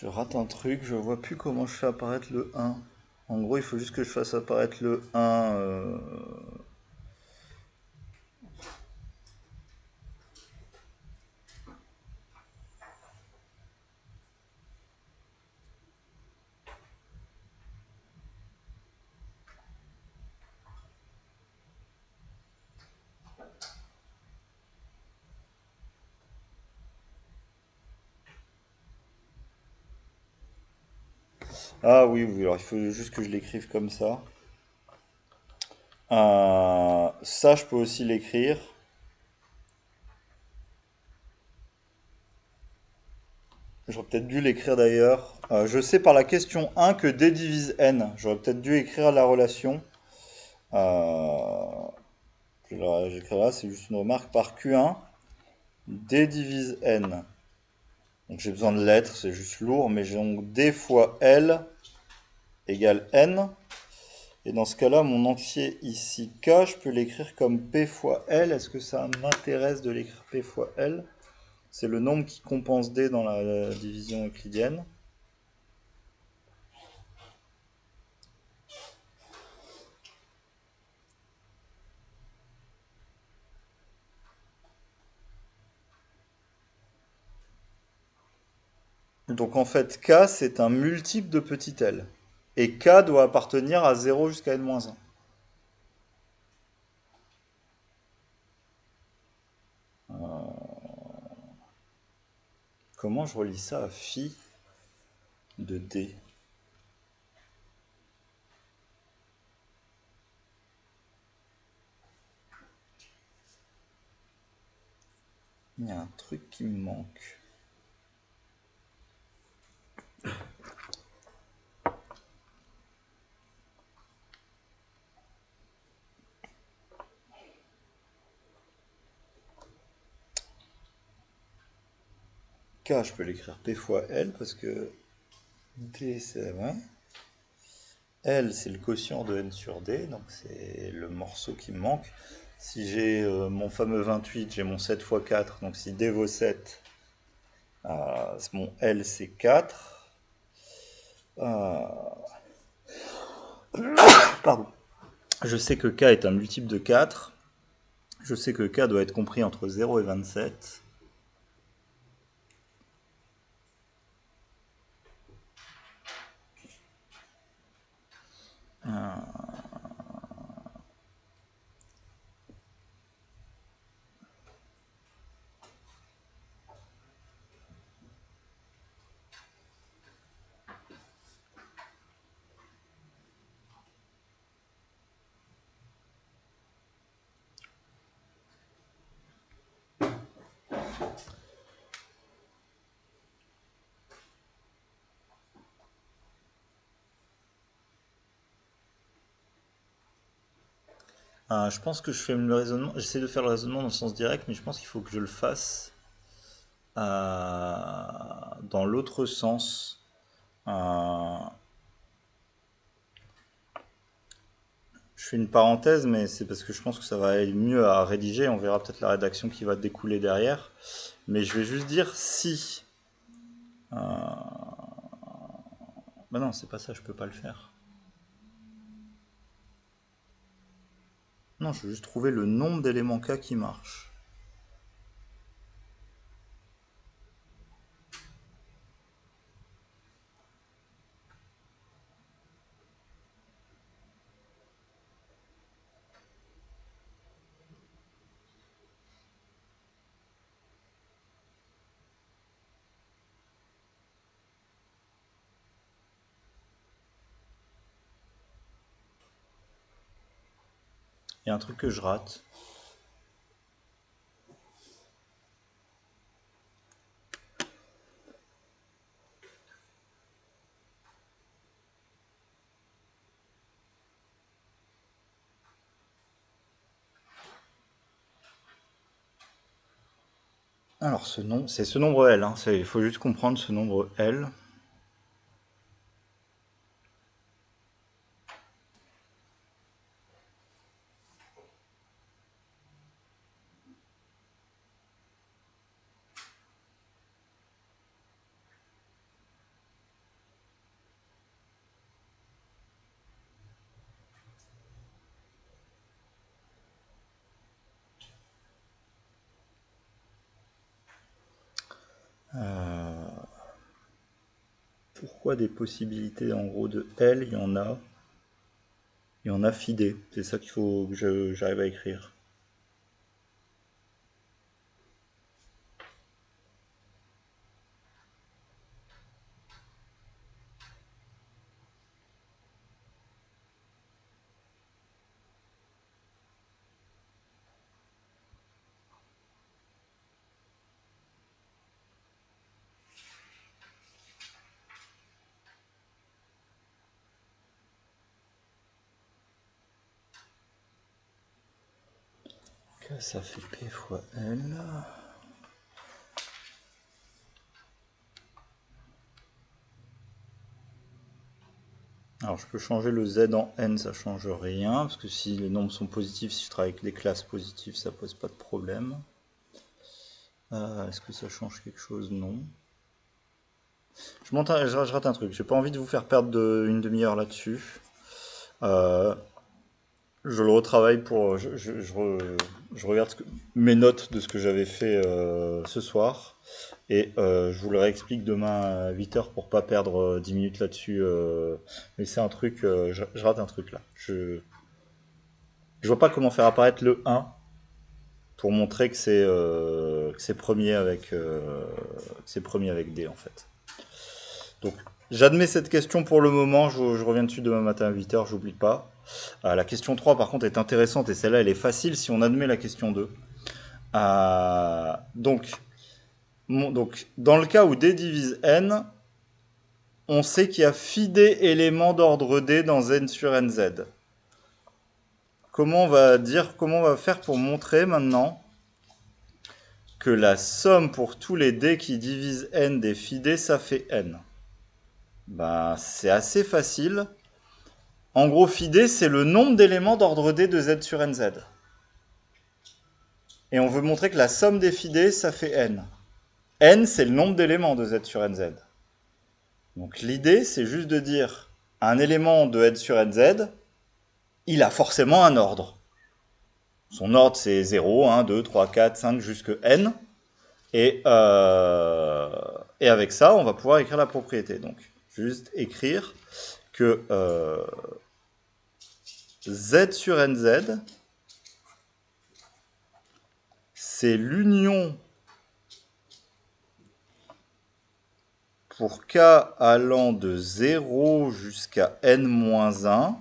Je rate un truc, je vois plus comment je fais apparaître le 1. En gros, il faut juste que je fasse apparaître le 1. Ah oui, oui, alors il faut juste que je l'écrive comme ça. Ça, je peux aussi l'écrire. J'aurais peut-être dû l'écrire d'ailleurs. Je sais par la question 1 que D divise N. J'aurais peut-être dû écrire la relation. Euh, J'écris là, c'est juste une remarque par Q1. D divise N. Donc j'ai besoin de lettres, c'est juste lourd, mais j'ai donc D fois L égale N. Et dans ce cas-là, mon entier ici K, je peux l'écrire comme P fois L. Est-ce que ça m'intéresse de l'écrire P fois L? C'est le nombre qui compense D dans la division euclidienne. Donc en fait, K, c'est un multiple de petit l. Et K doit appartenir à 0 jusqu'à n-1. Comment je relis ça à phi de D? Il y a un truc qui me manque. K, je peux l'écrire P fois L parce que D, c'est... Ouais. L, c'est le quotient de n sur D, donc c'est le morceau qui me manque. Si j'ai mon fameux 28, j'ai mon 7 fois 4, donc si D vaut 7, mon L c'est 4. Euh, pardon. Je sais que K est un multiple de 4. Je sais que K doit être compris entre 0 et 27. Je pense que je fais le raisonnement. J'essaie de faire le raisonnement dans le sens direct, mais je pense qu'il faut que je le fasse dans l'autre sens. Euh, je fais une parenthèse, mais c'est parce que je pense que ça va aller mieux à rédiger. On verra peut-être la rédaction qui va découler derrière. Mais je vais juste dire si. Bah non, c'est pas ça, je peux pas le faire. Non, je veux juste trouver le nombre d'éléments K qui marche. Il y a un truc que je rate. Alors, ce nombre, c'est ce nombre L. Hein. Il faut juste comprendre ce nombre L. Pourquoi des possibilités en gros de L, il y en a. Il y en a phi d. C'est ça qu'il faut que j'arrive à écrire. Que ça fait P fois L. Alors je peux changer le Z en N, ça change rien, parce que si les nombres sont positifs, si je travaille avec des classes positives, ça pose pas de problème. Est-ce que ça change quelque chose? Non. Je rate un truc, j'ai pas envie de vous faire perdre une demi-heure là-dessus. Je le retravaille pour. Je regarde mes notes de ce que j'avais fait ce soir. Et je vous le réexplique demain à 8h pour pas perdre 10 minutes là-dessus. Mais c'est un truc. Je rate un truc là. Je vois pas comment faire apparaître le 1 pour montrer que c'est premier avec D en fait. Donc j'admets cette question pour le moment. Je reviens dessus demain matin à 8h, j'oublie pas. La question 3 par contre est intéressante et celle-là elle est facile si on admet la question 2. Donc dans le cas où D divise N, on sait qu'il y a phi D éléments d'ordre D dans N sur NZ. Comment on va faire pour montrer maintenant que la somme pour tous les D qui divisent N des phi D, ça fait N? Ben, c'est assez facile. En gros, phi D, c'est le nombre d'éléments d'ordre D de Z sur NZ. Et on veut montrer que la somme des phi D, ça fait N. N, c'est le nombre d'éléments de Z sur NZ. Donc l'idée, c'est juste de dire un élément de N sur NZ, il a forcément un ordre. Son ordre, c'est 0, 1, 2, 3, 4, 5, jusque N. Et avec ça, on va pouvoir écrire la propriété. Donc, juste écrire que Z sur NZ, c'est l'union pour K allant de 0 jusqu'à N-1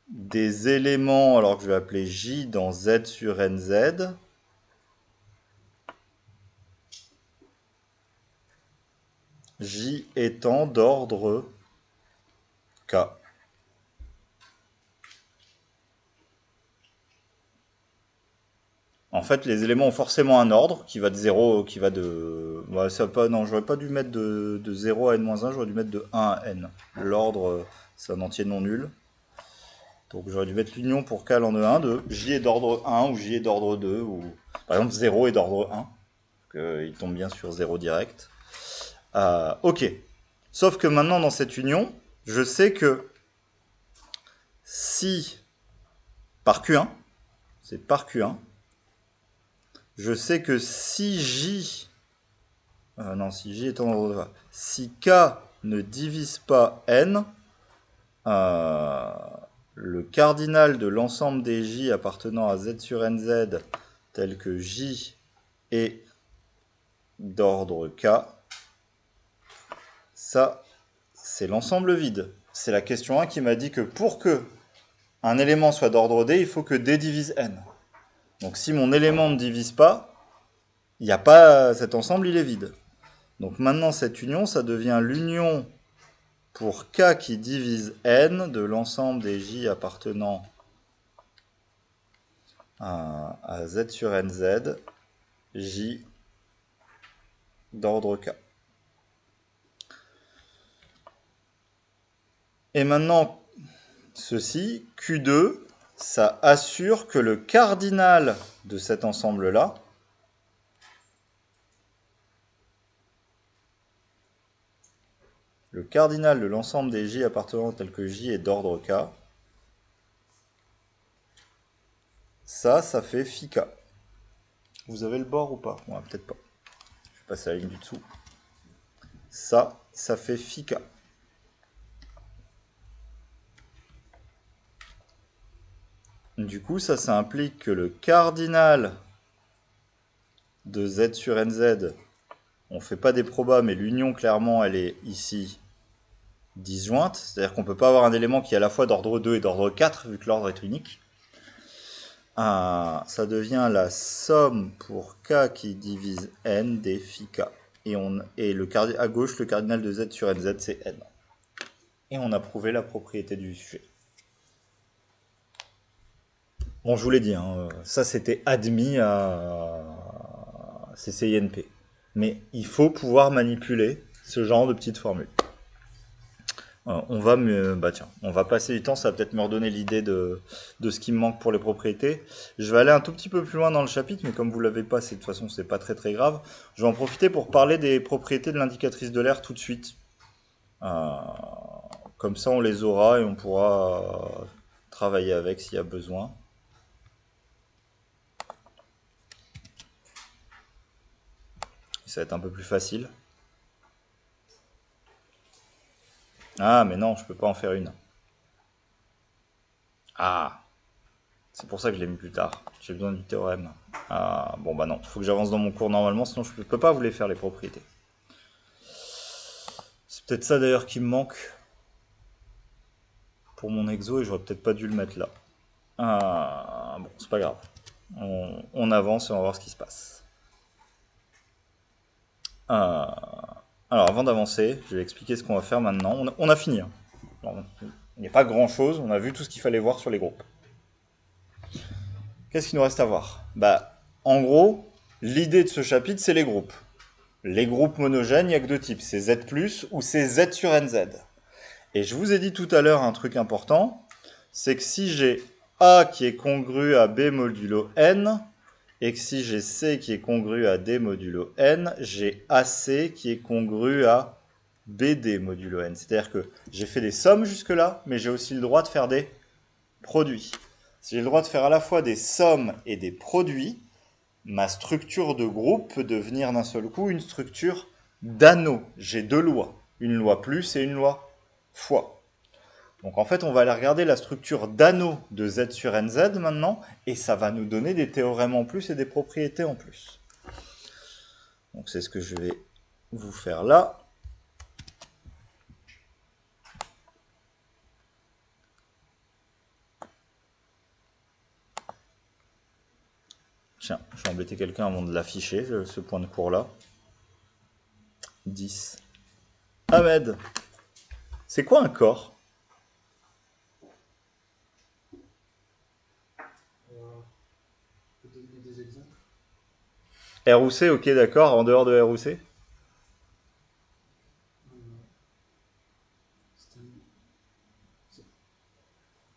des éléments, alors que je vais appeler J dans Z sur NZ, J étant d'ordre K. En fait, les éléments ont forcément un ordre qui va de 0, qui va de... Ouais, ça pas, non, j'aurais pas dû mettre de 0 à n-1, j'aurais dû mettre de 1 à n. L'ordre, c'est un entier non nul. Donc j'aurais dû mettre l'union pour K en E1 de J est d'ordre 1 ou J est d'ordre 2, ou par exemple 0 est d'ordre 1. Il tombe bien sur 0 direct. Ok. Sauf que maintenant, dans cette union, je sais que si, par Q1, c'est par Q1, je sais que si J, non, si J est en ordre 2, si K ne divise pas N, le cardinal de l'ensemble des J appartenant à Z sur NZ, tel que J est d'ordre K, ça, c'est l'ensemble vide. C'est la question 1 qui m'a dit que pour que un élément soit d'ordre D, il faut que D divise N. Donc si mon élément ne divise pas, il n'y a pas cet ensemble, il est vide. Donc maintenant, cette union, ça devient l'union pour K qui divise N de l'ensemble des J appartenant à Z sur NZ, J d'ordre K. Et maintenant, ceci, Q2, ça assure que le cardinal de cet ensemble-là, le cardinal de l'ensemble des J appartenant tel que J est d'ordre K, ça fait phi K. Vous avez le bord ou pas? Ouais, peut-être pas. Je vais passer à la ligne du dessous. Ça fait φ. Du coup, ça implique que le cardinal de z sur nz, on fait pas des probas, mais l'union, clairement, elle est ici disjointe. C'est-à-dire qu'on peut pas avoir un élément qui est à la fois d'ordre 2 et d'ordre 4, vu que l'ordre est unique. Ça devient la somme pour k qui divise n des phi k. Et à gauche, le cardinal de z sur nz, c'est n. Et on a prouvé la propriété du sujet. Bon, je vous l'ai dit, hein, ça c'était admis à CCINP. Mais il faut pouvoir manipuler ce genre de petites formules. On va passer du temps, ça va peut-être me redonner l'idée de ce qui me manque pour les propriétés. Je vais aller un tout petit peu plus loin dans le chapitre, mais comme vous l'avez pas, de toute façon c'est pas très très grave. Je vais en profiter pour parler des propriétés de l'indicatrice de l'air tout de suite. Comme ça on les aura et on pourra travailler avec s'il y a besoin. Ça va être un peu plus facile. Ah, mais non, je peux pas en faire une. Ah, c'est pour ça que je l'ai mis plus tard. J'ai besoin du théorème. Ah, bon bah non, il faut que j'avance dans mon cours normalement, sinon je peux pas vous les faire les propriétés. C'est peut-être ça d'ailleurs qui me manque pour mon exo et j'aurais peut-être pas dû le mettre là. Ah, bon, c'est pas grave. On avance et on va voir ce qui se passe. Alors avant d'avancer, je vais expliquer ce qu'on va faire maintenant. On a fini. Hein. Alors, il n'y a pas grand chose, on a vu tout ce qu'il fallait voir sur les groupes. Qu'est-ce qu'il nous reste à voir? Bah, en gros, l'idée de ce chapitre, c'est les groupes. Les groupes monogènes, il n'y a que deux types, c'est Z+, ou c'est Z sur NZ. Et je vous ai dit tout à l'heure un truc important, c'est que si j'ai A qui est congru à B modulo N, et que si j'ai C qui est congru à D modulo N, j'ai AC qui est congru à BD modulo N. C'est-à-dire que j'ai fait des sommes jusque-là, mais j'ai aussi le droit de faire des produits. Si j'ai le droit de faire à la fois des sommes et des produits, ma structure de groupe peut devenir d'un seul coup une structure d'anneau. J'ai deux lois, une loi plus et une loi fois. Donc en fait, on va aller regarder la structure d'anneau de Z sur NZ maintenant, et ça va nous donner des théorèmes en plus et des propriétés en plus. Donc c'est ce que je vais vous faire là. Tiens, je vais embêter quelqu'un avant de l'afficher, ce point de cours-là. 10. Ahmed, c'est quoi un corps? R ou C, ok, d'accord, en dehors de R ou C?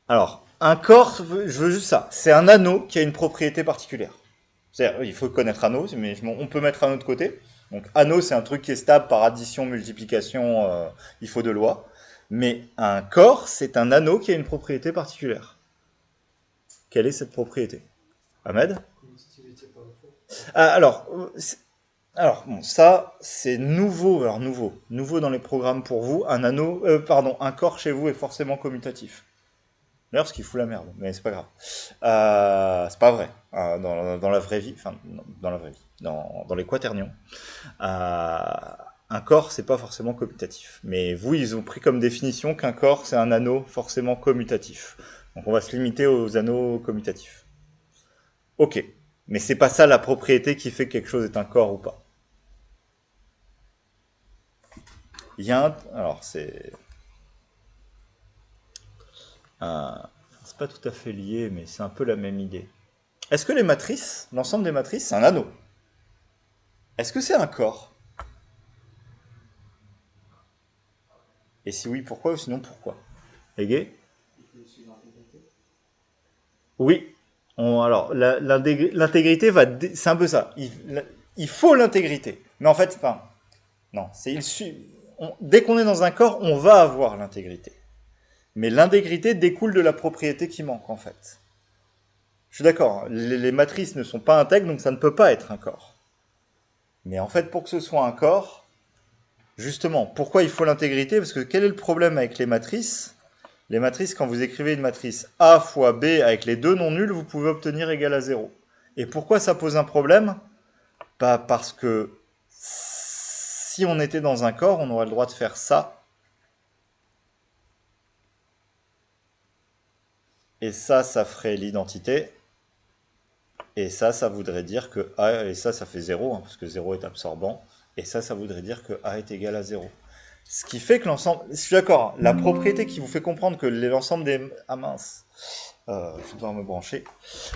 Alors, un corps, je veux juste ça. C'est un anneau qui a une propriété particulière. C'est-à-dire, il faut connaître anneau, mais on peut mettre un autre côté. Donc, anneau, c'est un truc qui est stable par addition, multiplication, il faut deux lois. Mais un corps, c'est un anneau qui a une propriété particulière. Quelle est cette propriété? Ahmed? Alors, bon, ça, c'est nouveau. Alors, nouveau dans les programmes pour vous. Un corps chez vous est forcément commutatif. D'ailleurs, ce qui fout la merde, mais c'est pas grave. C'est pas vrai. Dans la vraie vie, enfin, dans la vraie vie, dans les quaternions, un corps, c'est pas forcément commutatif. Mais vous, ils ont pris comme définition qu'un corps, c'est un anneau forcément commutatif. Donc on va se limiter aux anneaux commutatifs. Ok. Mais c'est pas ça la propriété qui fait que quelque chose est un corps ou pas. Il y a un... Alors, c'est pas tout à fait lié, mais c'est un peu la même idée. Est-ce que les matrices, l'ensemble des matrices, c'est un anneau? Est-ce que c'est un corps? Et si oui, pourquoi? Ou sinon, pourquoi? Égé? Oui. Alors, l'intégrité va... C'est un peu ça. Il faut l'intégrité. Mais en fait, enfin... Non, dès qu'on est dans un corps, on va avoir l'intégrité. Mais l'intégrité découle de la propriété qui manque, en fait. Je suis d'accord, les matrices ne sont pas intègres, donc ça ne peut pas être un corps. Mais en fait, pour que ce soit un corps, justement, pourquoi il faut l'intégrité? Parce que quel est le problème avec les matrices? Les matrices, quand vous écrivez une matrice A fois B avec les deux non nuls, vous pouvez obtenir égal à 0. Et pourquoi ça pose un problème? Pas parce que si on était dans un corps, on aurait le droit de faire ça. Et ça ferait l'identité. Et ça voudrait dire que A, et ça fait 0, hein, parce que 0 est absorbant. Et ça voudrait dire que A est égal à 0. Ce qui fait que l'ensemble... Je suis d'accord, hein, la propriété qui vous fait comprendre que l'ensemble des... Ah mince, je vais devoir me brancher.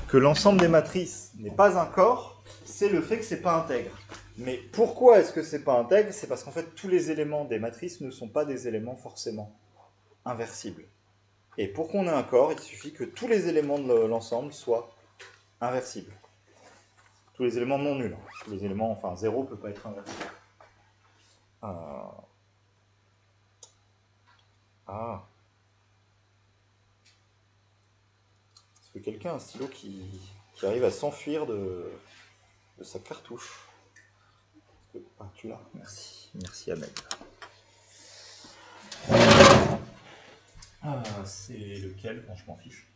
Que l'ensemble des matrices n'est pas un corps, c'est le fait que c'est pas intègre. Mais pourquoi est-ce que c'est pas intègre? C'est parce qu'en fait, tous les éléments des matrices ne sont pas des éléments forcément inversibles. Et pour qu'on ait un corps, il suffit que tous les éléments de l'ensemble soient inversibles. Tous les éléments non nuls. Tous les éléments, enfin 0 ne peut pas être inversible. Ah. Est-ce que quelqu'un a un stylo qui arrive à s'enfuir de sa cartouche? Ah, tu l'as. Merci. Merci Ahmed. Ah, c'est lequel? Bon, je m'en fiche.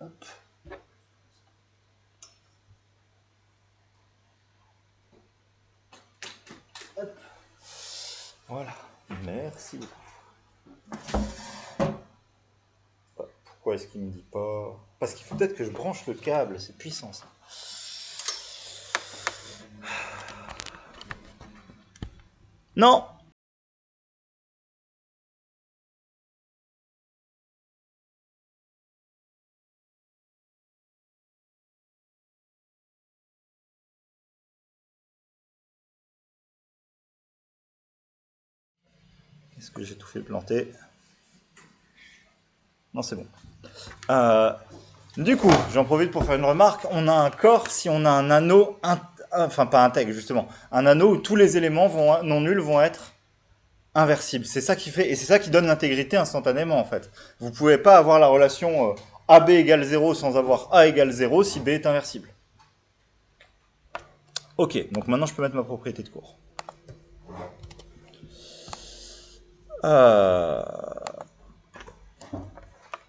Hop. Hop. Voilà. Merci beaucoup. Pourquoi est-ce qu'il me dit pas? Parce qu'il faut peut-être que je branche le câble, c'est puissant ça. Non! Est-ce que j'ai tout fait planter? Non, c'est bon. Du coup, j'en profite pour faire une remarque. On a un corps si on a un anneau, enfin pas intègre justement, un anneau où tous les éléments non nuls vont être inversibles. C'est ça qui fait, et c'est ça qui donne l'intégrité instantanément en fait. Vous pouvez pas avoir la relation AB égale 0 sans avoir A égale 0 si B est inversible. Ok, donc maintenant je peux mettre ma propriété de cours.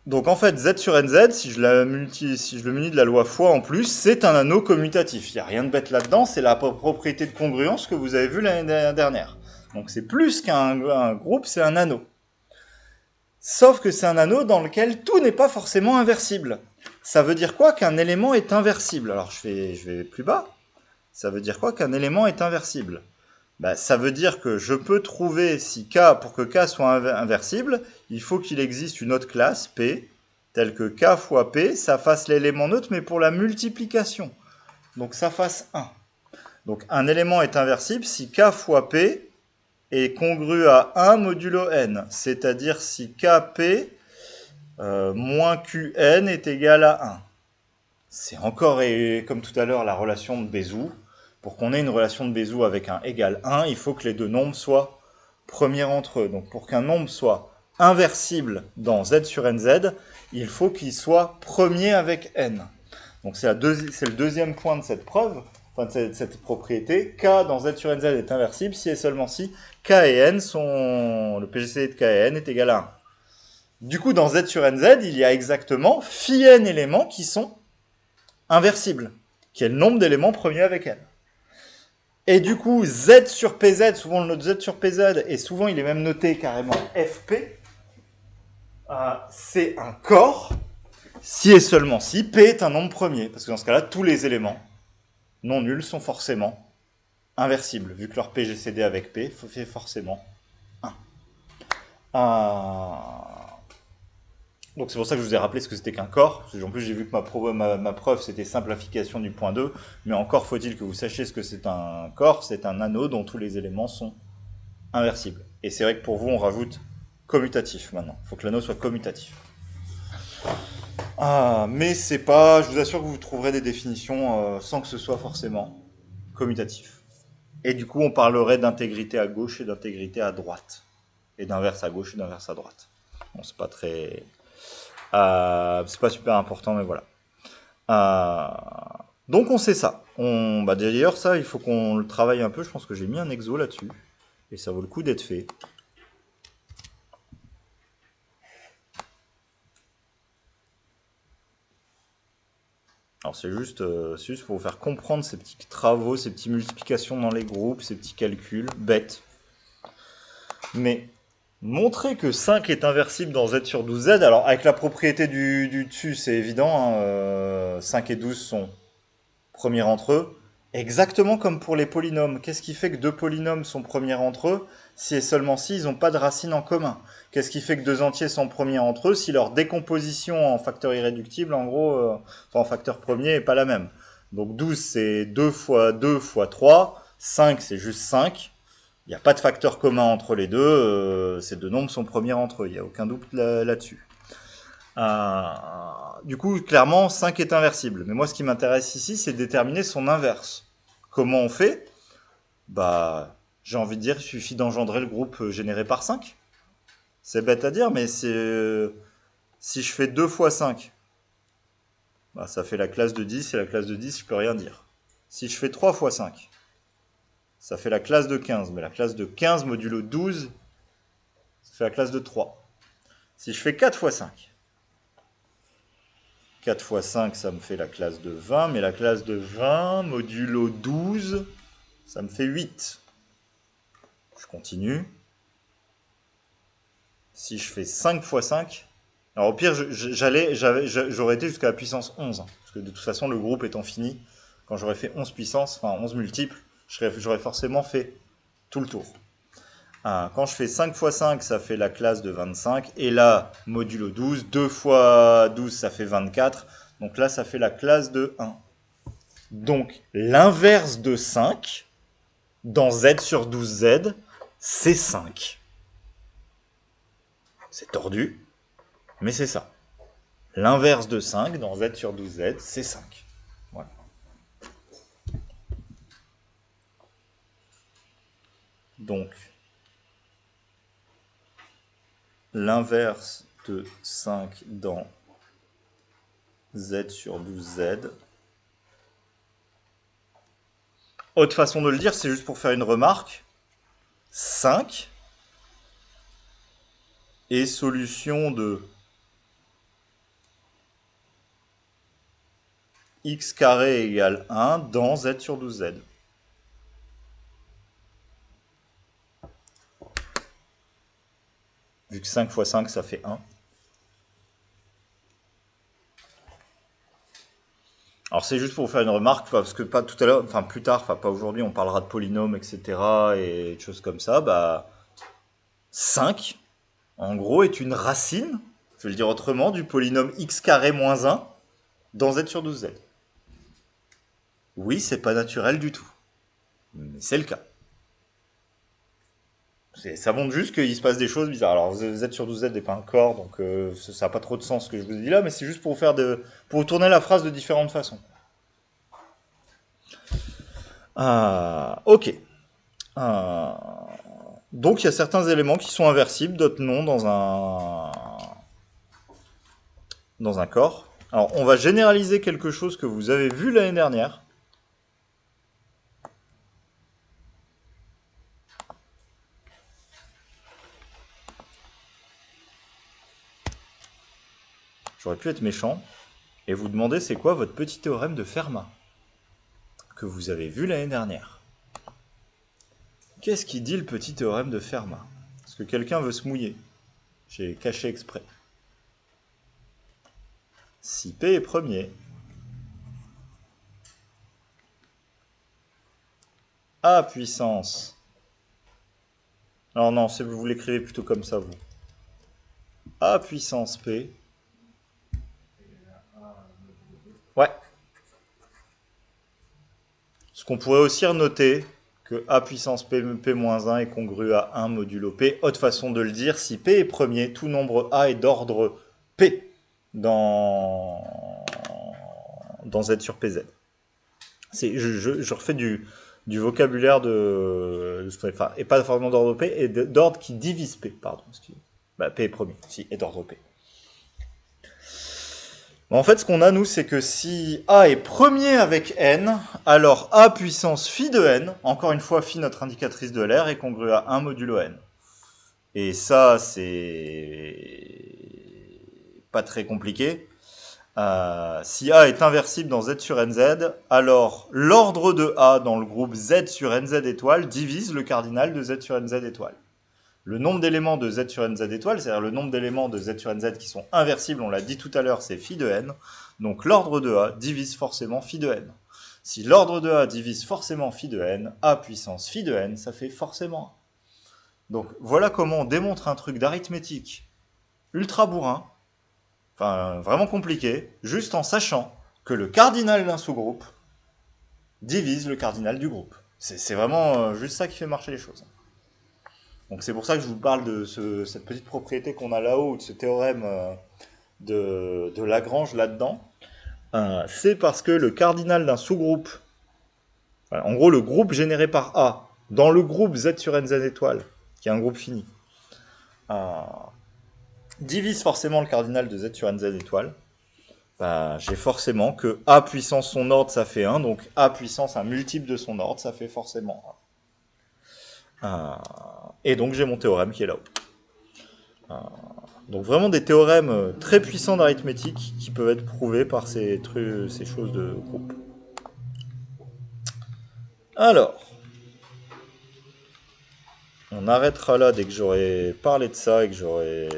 Donc en fait, Z sur NZ, si je le munis de la loi fois en plus, c'est un anneau commutatif. Il n'y a rien de bête là-dedans, c'est la propriété de congruence que vous avez vue l'année dernière. Donc c'est plus qu'un groupe, c'est un anneau. Sauf que c'est un anneau dans lequel tout n'est pas forcément inversible. Ça veut dire quoi qu'un élément est inversible? Alors je vais plus bas. Ça veut dire quoi qu'un élément est inversible? Ça veut dire que je peux trouver si K, pour que K soit inversible, il faut qu'il existe une autre classe, P, telle que K fois P, ça fasse l'élément neutre, mais pour la multiplication. Donc ça fasse 1. Donc un élément est inversible si K fois P est congru à 1 modulo N, c'est-à-dire si KP moins QN est égal à 1. C'est encore, comme tout à l'heure, la relation de Bézout. Pour qu'on ait une relation de Bézout avec un égal 1, il faut que les deux nombres soient premiers entre eux. Donc pour qu'un nombre soit inversible dans Z sur NZ, il faut qu'il soit premier avec N. Donc c'est le deuxième point de cette preuve, enfin de cette propriété. K dans Z sur NZ est inversible si et seulement si K et N sont... le PGCD de K et N est égal à 1. Du coup, dans Z sur NZ, il y a exactement phi n éléments qui sont inversible, qui est le nombre d'éléments premiers avec n. Et du coup, Z sur PZ, souvent on le note Z sur PZ, et souvent il est même noté carrément FP, c'est un corps, si et seulement si P est un nombre premier, parce que dans ce cas-là, tous les éléments non nuls sont forcément inversibles, vu que leur PGCD avec P fait forcément 1. Donc c'est pour ça que je vous ai rappelé ce que c'était qu'un corps. Parce que en plus j'ai vu que ma preuve c'était simplification du point 2. Mais encore faut-il que vous sachiez ce que c'est un corps. C'est un anneau dont tous les éléments sont inversibles. Et c'est vrai que pour vous on rajoute commutatif maintenant. Il faut que l'anneau soit commutatif. Mais c'est pas... Je vous assure que vous trouverez des définitions sans que ce soit forcément commutatif. Et du coup on parlerait d'intégrité à gauche et d'intégrité à droite. Et d'inverse à gauche et d'inverse à droite. Bon, c'est pas très... c'est pas super important, mais voilà. Donc on sait ça. Bah d'ailleurs, ça, il faut qu'on le travaille un peu. Je pense que j'ai mis un exo là-dessus. Et ça vaut le coup d'être fait. Alors c'est juste pour vous faire comprendre ces petits travaux, ces petites multiplications dans les groupes, ces petits calculs bêtes. Mais montrer que 5 est inversible dans z sur 12z, alors avec la propriété du dessus, c'est évident, hein, 5 et 12 sont premiers entre eux. Exactement comme pour les polynômes. Qu'est-ce qui fait que deux polynômes sont premiers entre eux si et seulement si ils n'ont pas de racine en commun? Qu'est-ce qui fait que deux entiers sont premiers entre eux si leur décomposition en facteur irréductible, en gros, enfin en facteur premier, n'est pas la même? Donc 12 c'est 2 fois 2 fois 3, 5 c'est juste 5. Il n'y a pas de facteur commun entre les deux, ces deux nombres sont premiers entre eux, il n'y a aucun doute là-dessus. Du coup, clairement, 5 est inversible. Mais moi, ce qui m'intéresse ici, c'est de déterminer son inverse. Comment on fait? Bah, j'ai envie de dire, il suffit d'engendrer le groupe généré par 5. C'est bête à dire, mais si je fais 2 fois 5, bah, ça fait la classe de 10, et la classe de 10, je peux rien dire. Si je fais 3 fois 5, ça fait la classe de 15, mais la classe de 15 modulo 12, ça fait la classe de 3. Si je fais 4 fois 5, 4 fois 5, ça me fait la classe de 20, mais la classe de 20 modulo 12, ça me fait 8. Je continue. Si je fais 5 fois 5, alors au pire, j'aurais été jusqu'à la puissance 11, hein, parce que de toute façon, le groupe étant fini, quand j'aurais fait 11 puissance, enfin 11 multiples, j'aurais forcément fait tout le tour. Quand je fais 5 fois 5, ça fait la classe de 25. Et là, modulo 12, 2 fois 12, ça fait 24. Donc là, ça fait la classe de 1. Donc, l'inverse de 5, dans z sur 12z, c'est 5. C'est tordu, mais c'est ça. L'inverse de 5, dans z sur 12z, c'est 5. Voilà. Donc, l'inverse de 5 dans z sur 12z. Autre façon de le dire, c'est juste pour faire une remarque. 5 est solution de x carré égale 1 dans z sur 12z. Vu que 5 fois 5, ça fait 1. Alors c'est juste pour vous faire une remarque, parce que pas tout à l'heure, enfin plus tard, enfin pas aujourd'hui, on parlera de polynômes, etc. et de choses comme ça. Bah 5, en gros, est une racine, je vais le dire autrement, du polynôme x carré moins 1 dans z sur 12z. Oui, c'est pas naturel du tout, mais c'est le cas. Ça montre juste qu'il se passe des choses bizarres. Alors z sur 12z n'est pas un corps, donc ça n'a pas trop de sens ce que je vous dis là, mais c'est juste pour pour vous tourner la phrase de différentes façons. Ok. Donc il y a certains éléments qui sont inversibles, d'autres non dans un corps. Alors on va généraliser quelque chose que vous avez vu l'année dernière. J'aurais pu être méchant et vous demander c'est quoi votre petit théorème de Fermat que vous avez vu l'année dernière. Qu'est-ce qui dit le petit théorème de Fermat? Est-ce que quelqu'un veut se mouiller? J'ai caché exprès. Si P est premier, A puissance. Alors non, vous l'écrivez plutôt comme ça, vous. A puissance P. Ouais. Ce qu'on pourrait aussi renoter, que A puissance P, P-1 est congru à 1 modulo P. Autre façon de le dire, si P est premier, tout nombre A est d'ordre P dans Z sur PZ. Je refais du vocabulaire enfin, et pas forcément d'ordre P, et d'ordre qui divise P, pardon. Bah, P est premier, si, est d'ordre P. En fait, ce qu'on a, nous, c'est que si A est premier avec n, alors A puissance phi de n, encore une fois, phi, notre indicatrice de l'air, est congrue à 1 modulo n. Et ça, c'est pas très compliqué. Si A est inversible dans Z sur NZ, alors l'ordre de A dans le groupe Z sur NZ étoile divise le cardinal de Z sur NZ étoile. Le nombre d'éléments de Z sur NZ étoile, c'est-à-dire le nombre d'éléments de Z sur NZ qui sont inversibles, on l'a dit tout à l'heure, c'est phi de n. Donc l'ordre de A divise forcément phi de n. Si l'ordre de A divise forcément phi de n, A puissance phi de n, ça fait forcément A. Donc voilà comment on démontre un truc d'arithmétique ultra bourrin, enfin vraiment compliqué, juste en sachant que le cardinal d'un sous-groupe divise le cardinal du groupe. C'est vraiment juste ça qui fait marcher les choses. Donc c'est pour ça que je vous parle de cette petite propriété qu'on a là-haut, de ce théorème de Lagrange là-dedans. C'est parce que le cardinal d'un sous-groupe, voilà, en gros le groupe généré par A, dans le groupe Z sur NZ étoile, qui est un groupe fini, divise forcément le cardinal de Z sur NZ étoile. J'ai forcément que A puissance son ordre, ça fait 1, donc A puissance un multiple de son ordre, ça fait forcément 1. Et donc j'ai mon théorème qui est là-haut. Donc vraiment des théorèmes très puissants d'arithmétique qui peuvent être prouvés par ces choses de groupe. Alors, on arrêtera là dès que j'aurai parlé de ça et que j'aurai...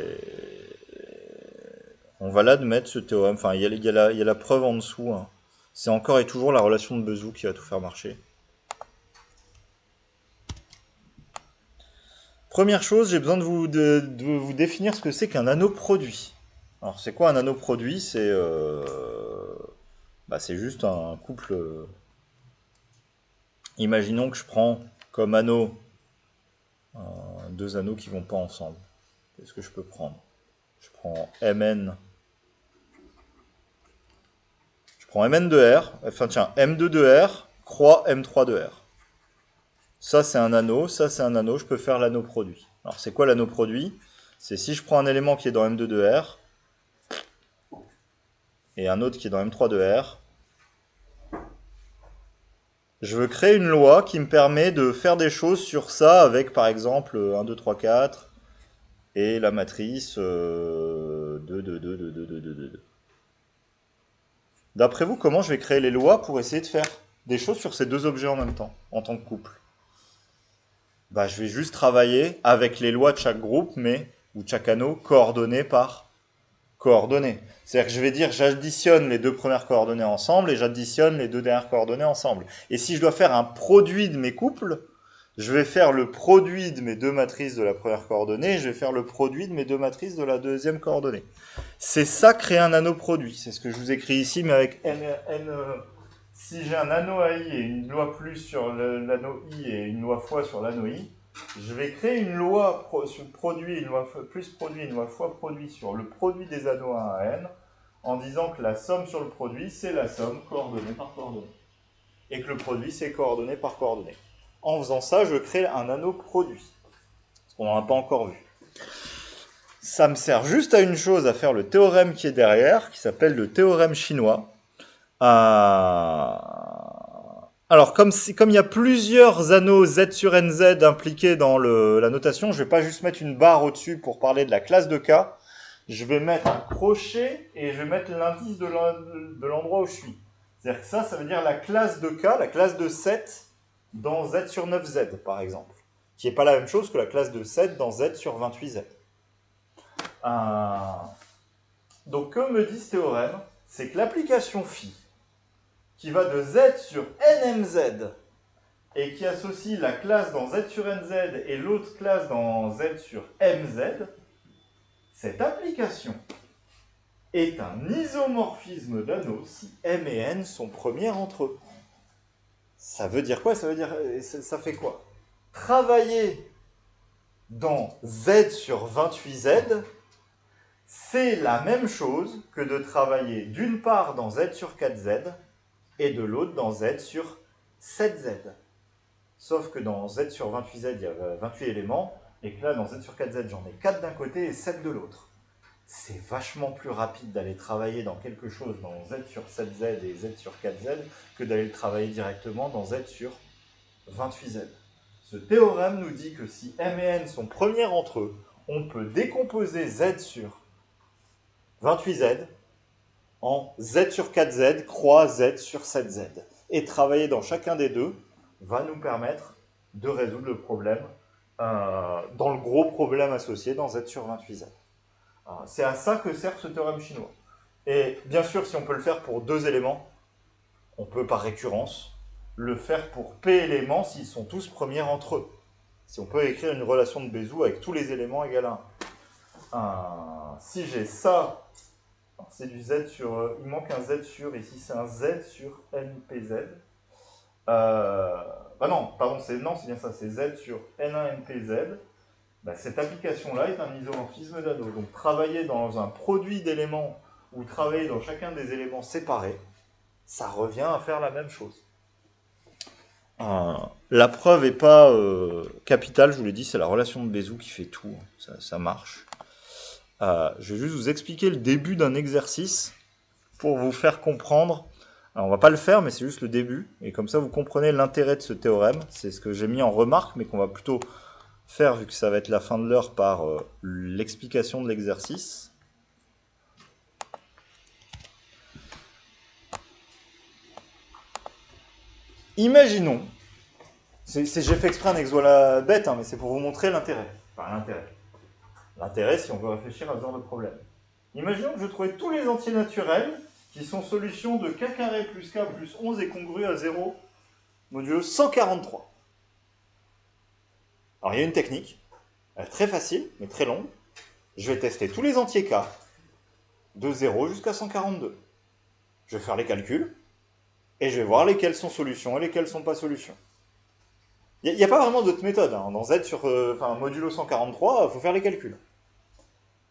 On va l'admettre ce théorème, enfin il y a la preuve en dessous. Hein. C'est encore et toujours la relation de Bezout qui va tout faire marcher. Première chose, j'ai besoin de vous définir ce que c'est qu'un nanoproduit. Alors, c'est quoi un nanoproduit? C'est juste un couple. Imaginons que je prends comme anneau deux anneaux qui vont pas ensemble. Qu'est-ce que je peux prendre? Je prends Mn. Je prends Mn de R. Enfin, tiens, M2 de R croix M3 de R. Ça, c'est un anneau. Ça, c'est un anneau. Je peux faire l'anneau-produit. Alors, c'est quoi l'anneau-produit? C'est si je prends un élément qui est dans M2 de R et un autre qui est dans M3 de R, je veux créer une loi qui me permet de faire des choses sur ça avec par exemple 1, 2, 3, 4 et la matrice 2, 2, 2, 2, 2, 2, 2, 2. D'après vous, comment je vais créer les lois pour essayer de faire des choses sur ces deux objets en même temps, en tant que couple? Je vais juste travailler avec les lois de chaque groupe, ou de chaque anneau, coordonnées par coordonnées. C'est-à-dire que je vais dire j'additionne les deux premières coordonnées ensemble et j'additionne les deux dernières coordonnées ensemble. Et si je dois faire un produit de mes couples, je vais faire le produit de mes deux matrices de la première coordonnée et je vais faire le produit de mes deux matrices de la deuxième coordonnée. C'est ça créer un nanoproduit. C'est ce que je vous écris ici, mais avec si j'ai un anneau AI et une loi plus sur l'anneau I et une loi fois sur l'anneau I, je vais créer une loi sur produit, une loi plus produit, une loi fois produit sur le produit des anneaux 1 à n, en disant que la somme sur le produit, c'est la somme coordonnée par coordonnée. Et que le produit, c'est coordonnée par coordonnée. En faisant ça, je crée un anneau produit. Ce qu'on n'en a pas encore vu. Ça me sert juste à une chose, à faire le théorème qui est derrière, qui s'appelle le théorème chinois. Alors, comme il y a plusieurs anneaux Z sur NZ impliqués dans la notation, je ne vais pas juste mettre une barre au-dessus pour parler de la classe de K. Je vais mettre un crochet et je vais mettre l'indice de l'endroit où je suis. C'est-à-dire que ça veut dire la classe de K, la classe de 7 dans Z sur 9Z, par exemple. Qui n'est pas la même chose que la classe de 7 dans Z sur 28Z. Donc, comme me dit ce théorème, c'est que l'application phi, qui va de Z sur NMZ, et qui associe la classe dans Z sur NZ et l'autre classe dans Z sur MZ, cette application est un isomorphisme d'anneaux si M et N sont premiers entre eux. Ça veut dire quoi? Ça fait quoi? Travailler dans Z sur 28Z, c'est la même chose que de travailler d'une part dans Z sur 4Z et de l'autre dans Z sur 7Z. Sauf que dans Z sur 28Z, il y a 28 éléments, et que là, dans Z sur 4Z, j'en ai 4 d'un côté et 7 de l'autre. c'est vachement plus rapide d'aller travailler dans quelque chose dans Z sur 7Z et Z sur 4Z que d'aller le travailler directement dans Z sur 28Z. Ce théorème nous dit que si M et N sont premières entre eux, on peut décomposer Z sur 28Z en Z sur 4Z croix Z sur 7Z. Et travailler dans chacun des deux va nous permettre de résoudre le problème dans le gros problème associé dans Z sur 28Z. C'est à ça que sert ce théorème chinois. Et bien sûr, si on peut le faire pour deux éléments, on peut par récurrence le faire pour P éléments s'ils sont tous premières entre eux. Si on peut écrire une relation de Bézout avec tous les éléments égale à 1. Si j'ai ça, c'est du Z sur... il manque un Z sur, ici c'est un Z sur NPZ. Non, pardon, c'est bien ça, c'est Z sur N1 NPZ. Cette application-là est un isomorphisme d'anneau. Donc travailler dans un produit d'éléments ou travailler dans chacun des éléments séparés, ça revient à faire la même chose. La preuve n'est pas capitale, je vous l'ai dit, c'est la relation de Bézout qui fait tout, ça marche. Je vais juste vous expliquer le début d'un exercice pour vous faire comprendre. Alors, on va pas le faire, mais c'est juste le début, et comme ça vous comprenez l'intérêt de ce théorème. C'est ce que j'ai mis en remarque, mais qu'on va plutôt faire, vu que ça va être la fin de l'heure, par l'explication de l'exercice. Imaginons, j'ai fait exprès un exo bête, mais c'est pour vous montrer l'intérêt. Enfin, l'intérêt si on veut réfléchir à ce genre de problème. Imaginons que je trouvais tous les entiers naturels qui sont solutions de k carré plus k plus 11 est congru à 0 modulo 143. Alors il y a une technique, très facile, mais très longue. Je vais tester tous les entiers k, de 0 jusqu'à 142. Je vais faire les calculs, et je vais voir lesquels sont solutions et lesquels ne sont pas solutions. Il n'y a pas vraiment d'autre méthode. Dans Z sur modulo 143, il faut faire les calculs.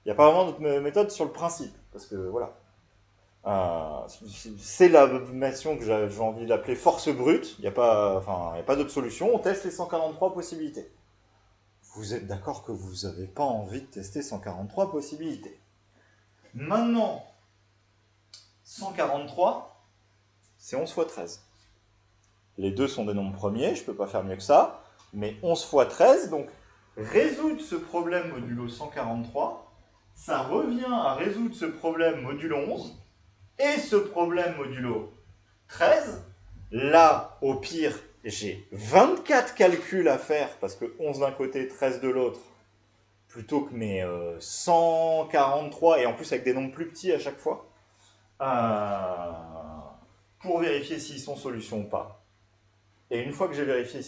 Il n'y a pas vraiment d'autre méthode sur le principe, parce que voilà. C'est la notion que j'ai envie d'appeler force brute. Il n'y a pas d'autre solution. On teste les 143 possibilités. Vous êtes d'accord que vous n'avez pas envie de tester 143 possibilités. Maintenant, 143, c'est 11 fois 13. Les deux sont des nombres premiers, je ne peux pas faire mieux que ça. Mais 11 fois 13, donc résoudre ce problème modulo 143, ça revient à résoudre ce problème modulo 11 et ce problème modulo 13. Là, au pire, j'ai 24 calculs à faire, parce que 11 d'un côté, 13 de l'autre, plutôt que mes 143, et en plus avec des nombres plus petits à chaque fois, pour vérifier s'ils sont solutions ou pas. Et une fois que j'ai vérifié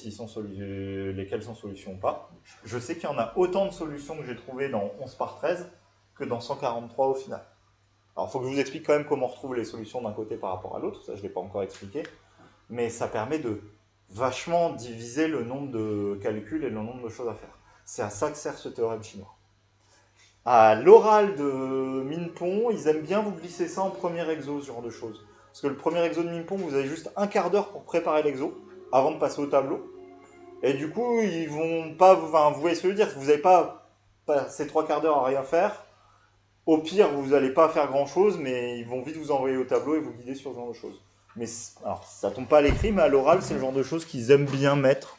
lesquels sont solutions ou pas, je sais qu'il y en a autant de solutions que j'ai trouvées dans 11 par 13 que dans 143 au final. Alors il faut que je vous explique quand même comment on retrouve les solutions d'un côté par rapport à l'autre, ça je ne l'ai pas encore expliqué, mais ça permet de vachement diviser le nombre de calculs et le nombre de choses à faire. C'est à ça que sert ce théorème chinois. À l'oral de Minpon, ils aiment bien vous glisser ça en premier exo, ce genre de choses. Parce que le premier exo de Minpon, vous avez juste un quart d'heure pour préparer l'exo, avant de passer au tableau. Et du coup, ils vont pas... vous voyez ce que je veux dire, vous n'avez pas passé 3 quarts d'heure à rien faire. Au pire, vous n'allez pas faire grand-chose, mais ils vont vite vous envoyer au tableau et vous guider sur ce genre de choses. Mais alors, ça tombe pas à l'écrit, mais à l'oral, c'est le genre de choses qu'ils aiment bien mettre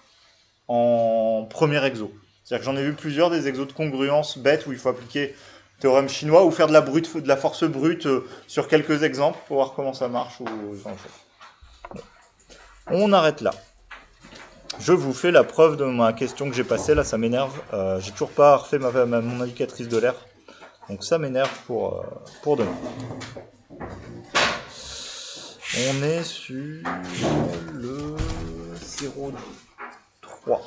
en premier exo. C'est-à-dire que j'en ai vu plusieurs, des exos de congruence bêtes où il faut appliquer le théorème chinois ou faire de la force brute sur quelques exemples pour voir comment ça marche. Bon. On arrête là. Je vous fais la preuve de ma question que j'ai passée. Là, ça m'énerve. J'ai toujours pas refait mon indicatrice de l'air. Donc ça m'énerve pour demain. On est sur le 03.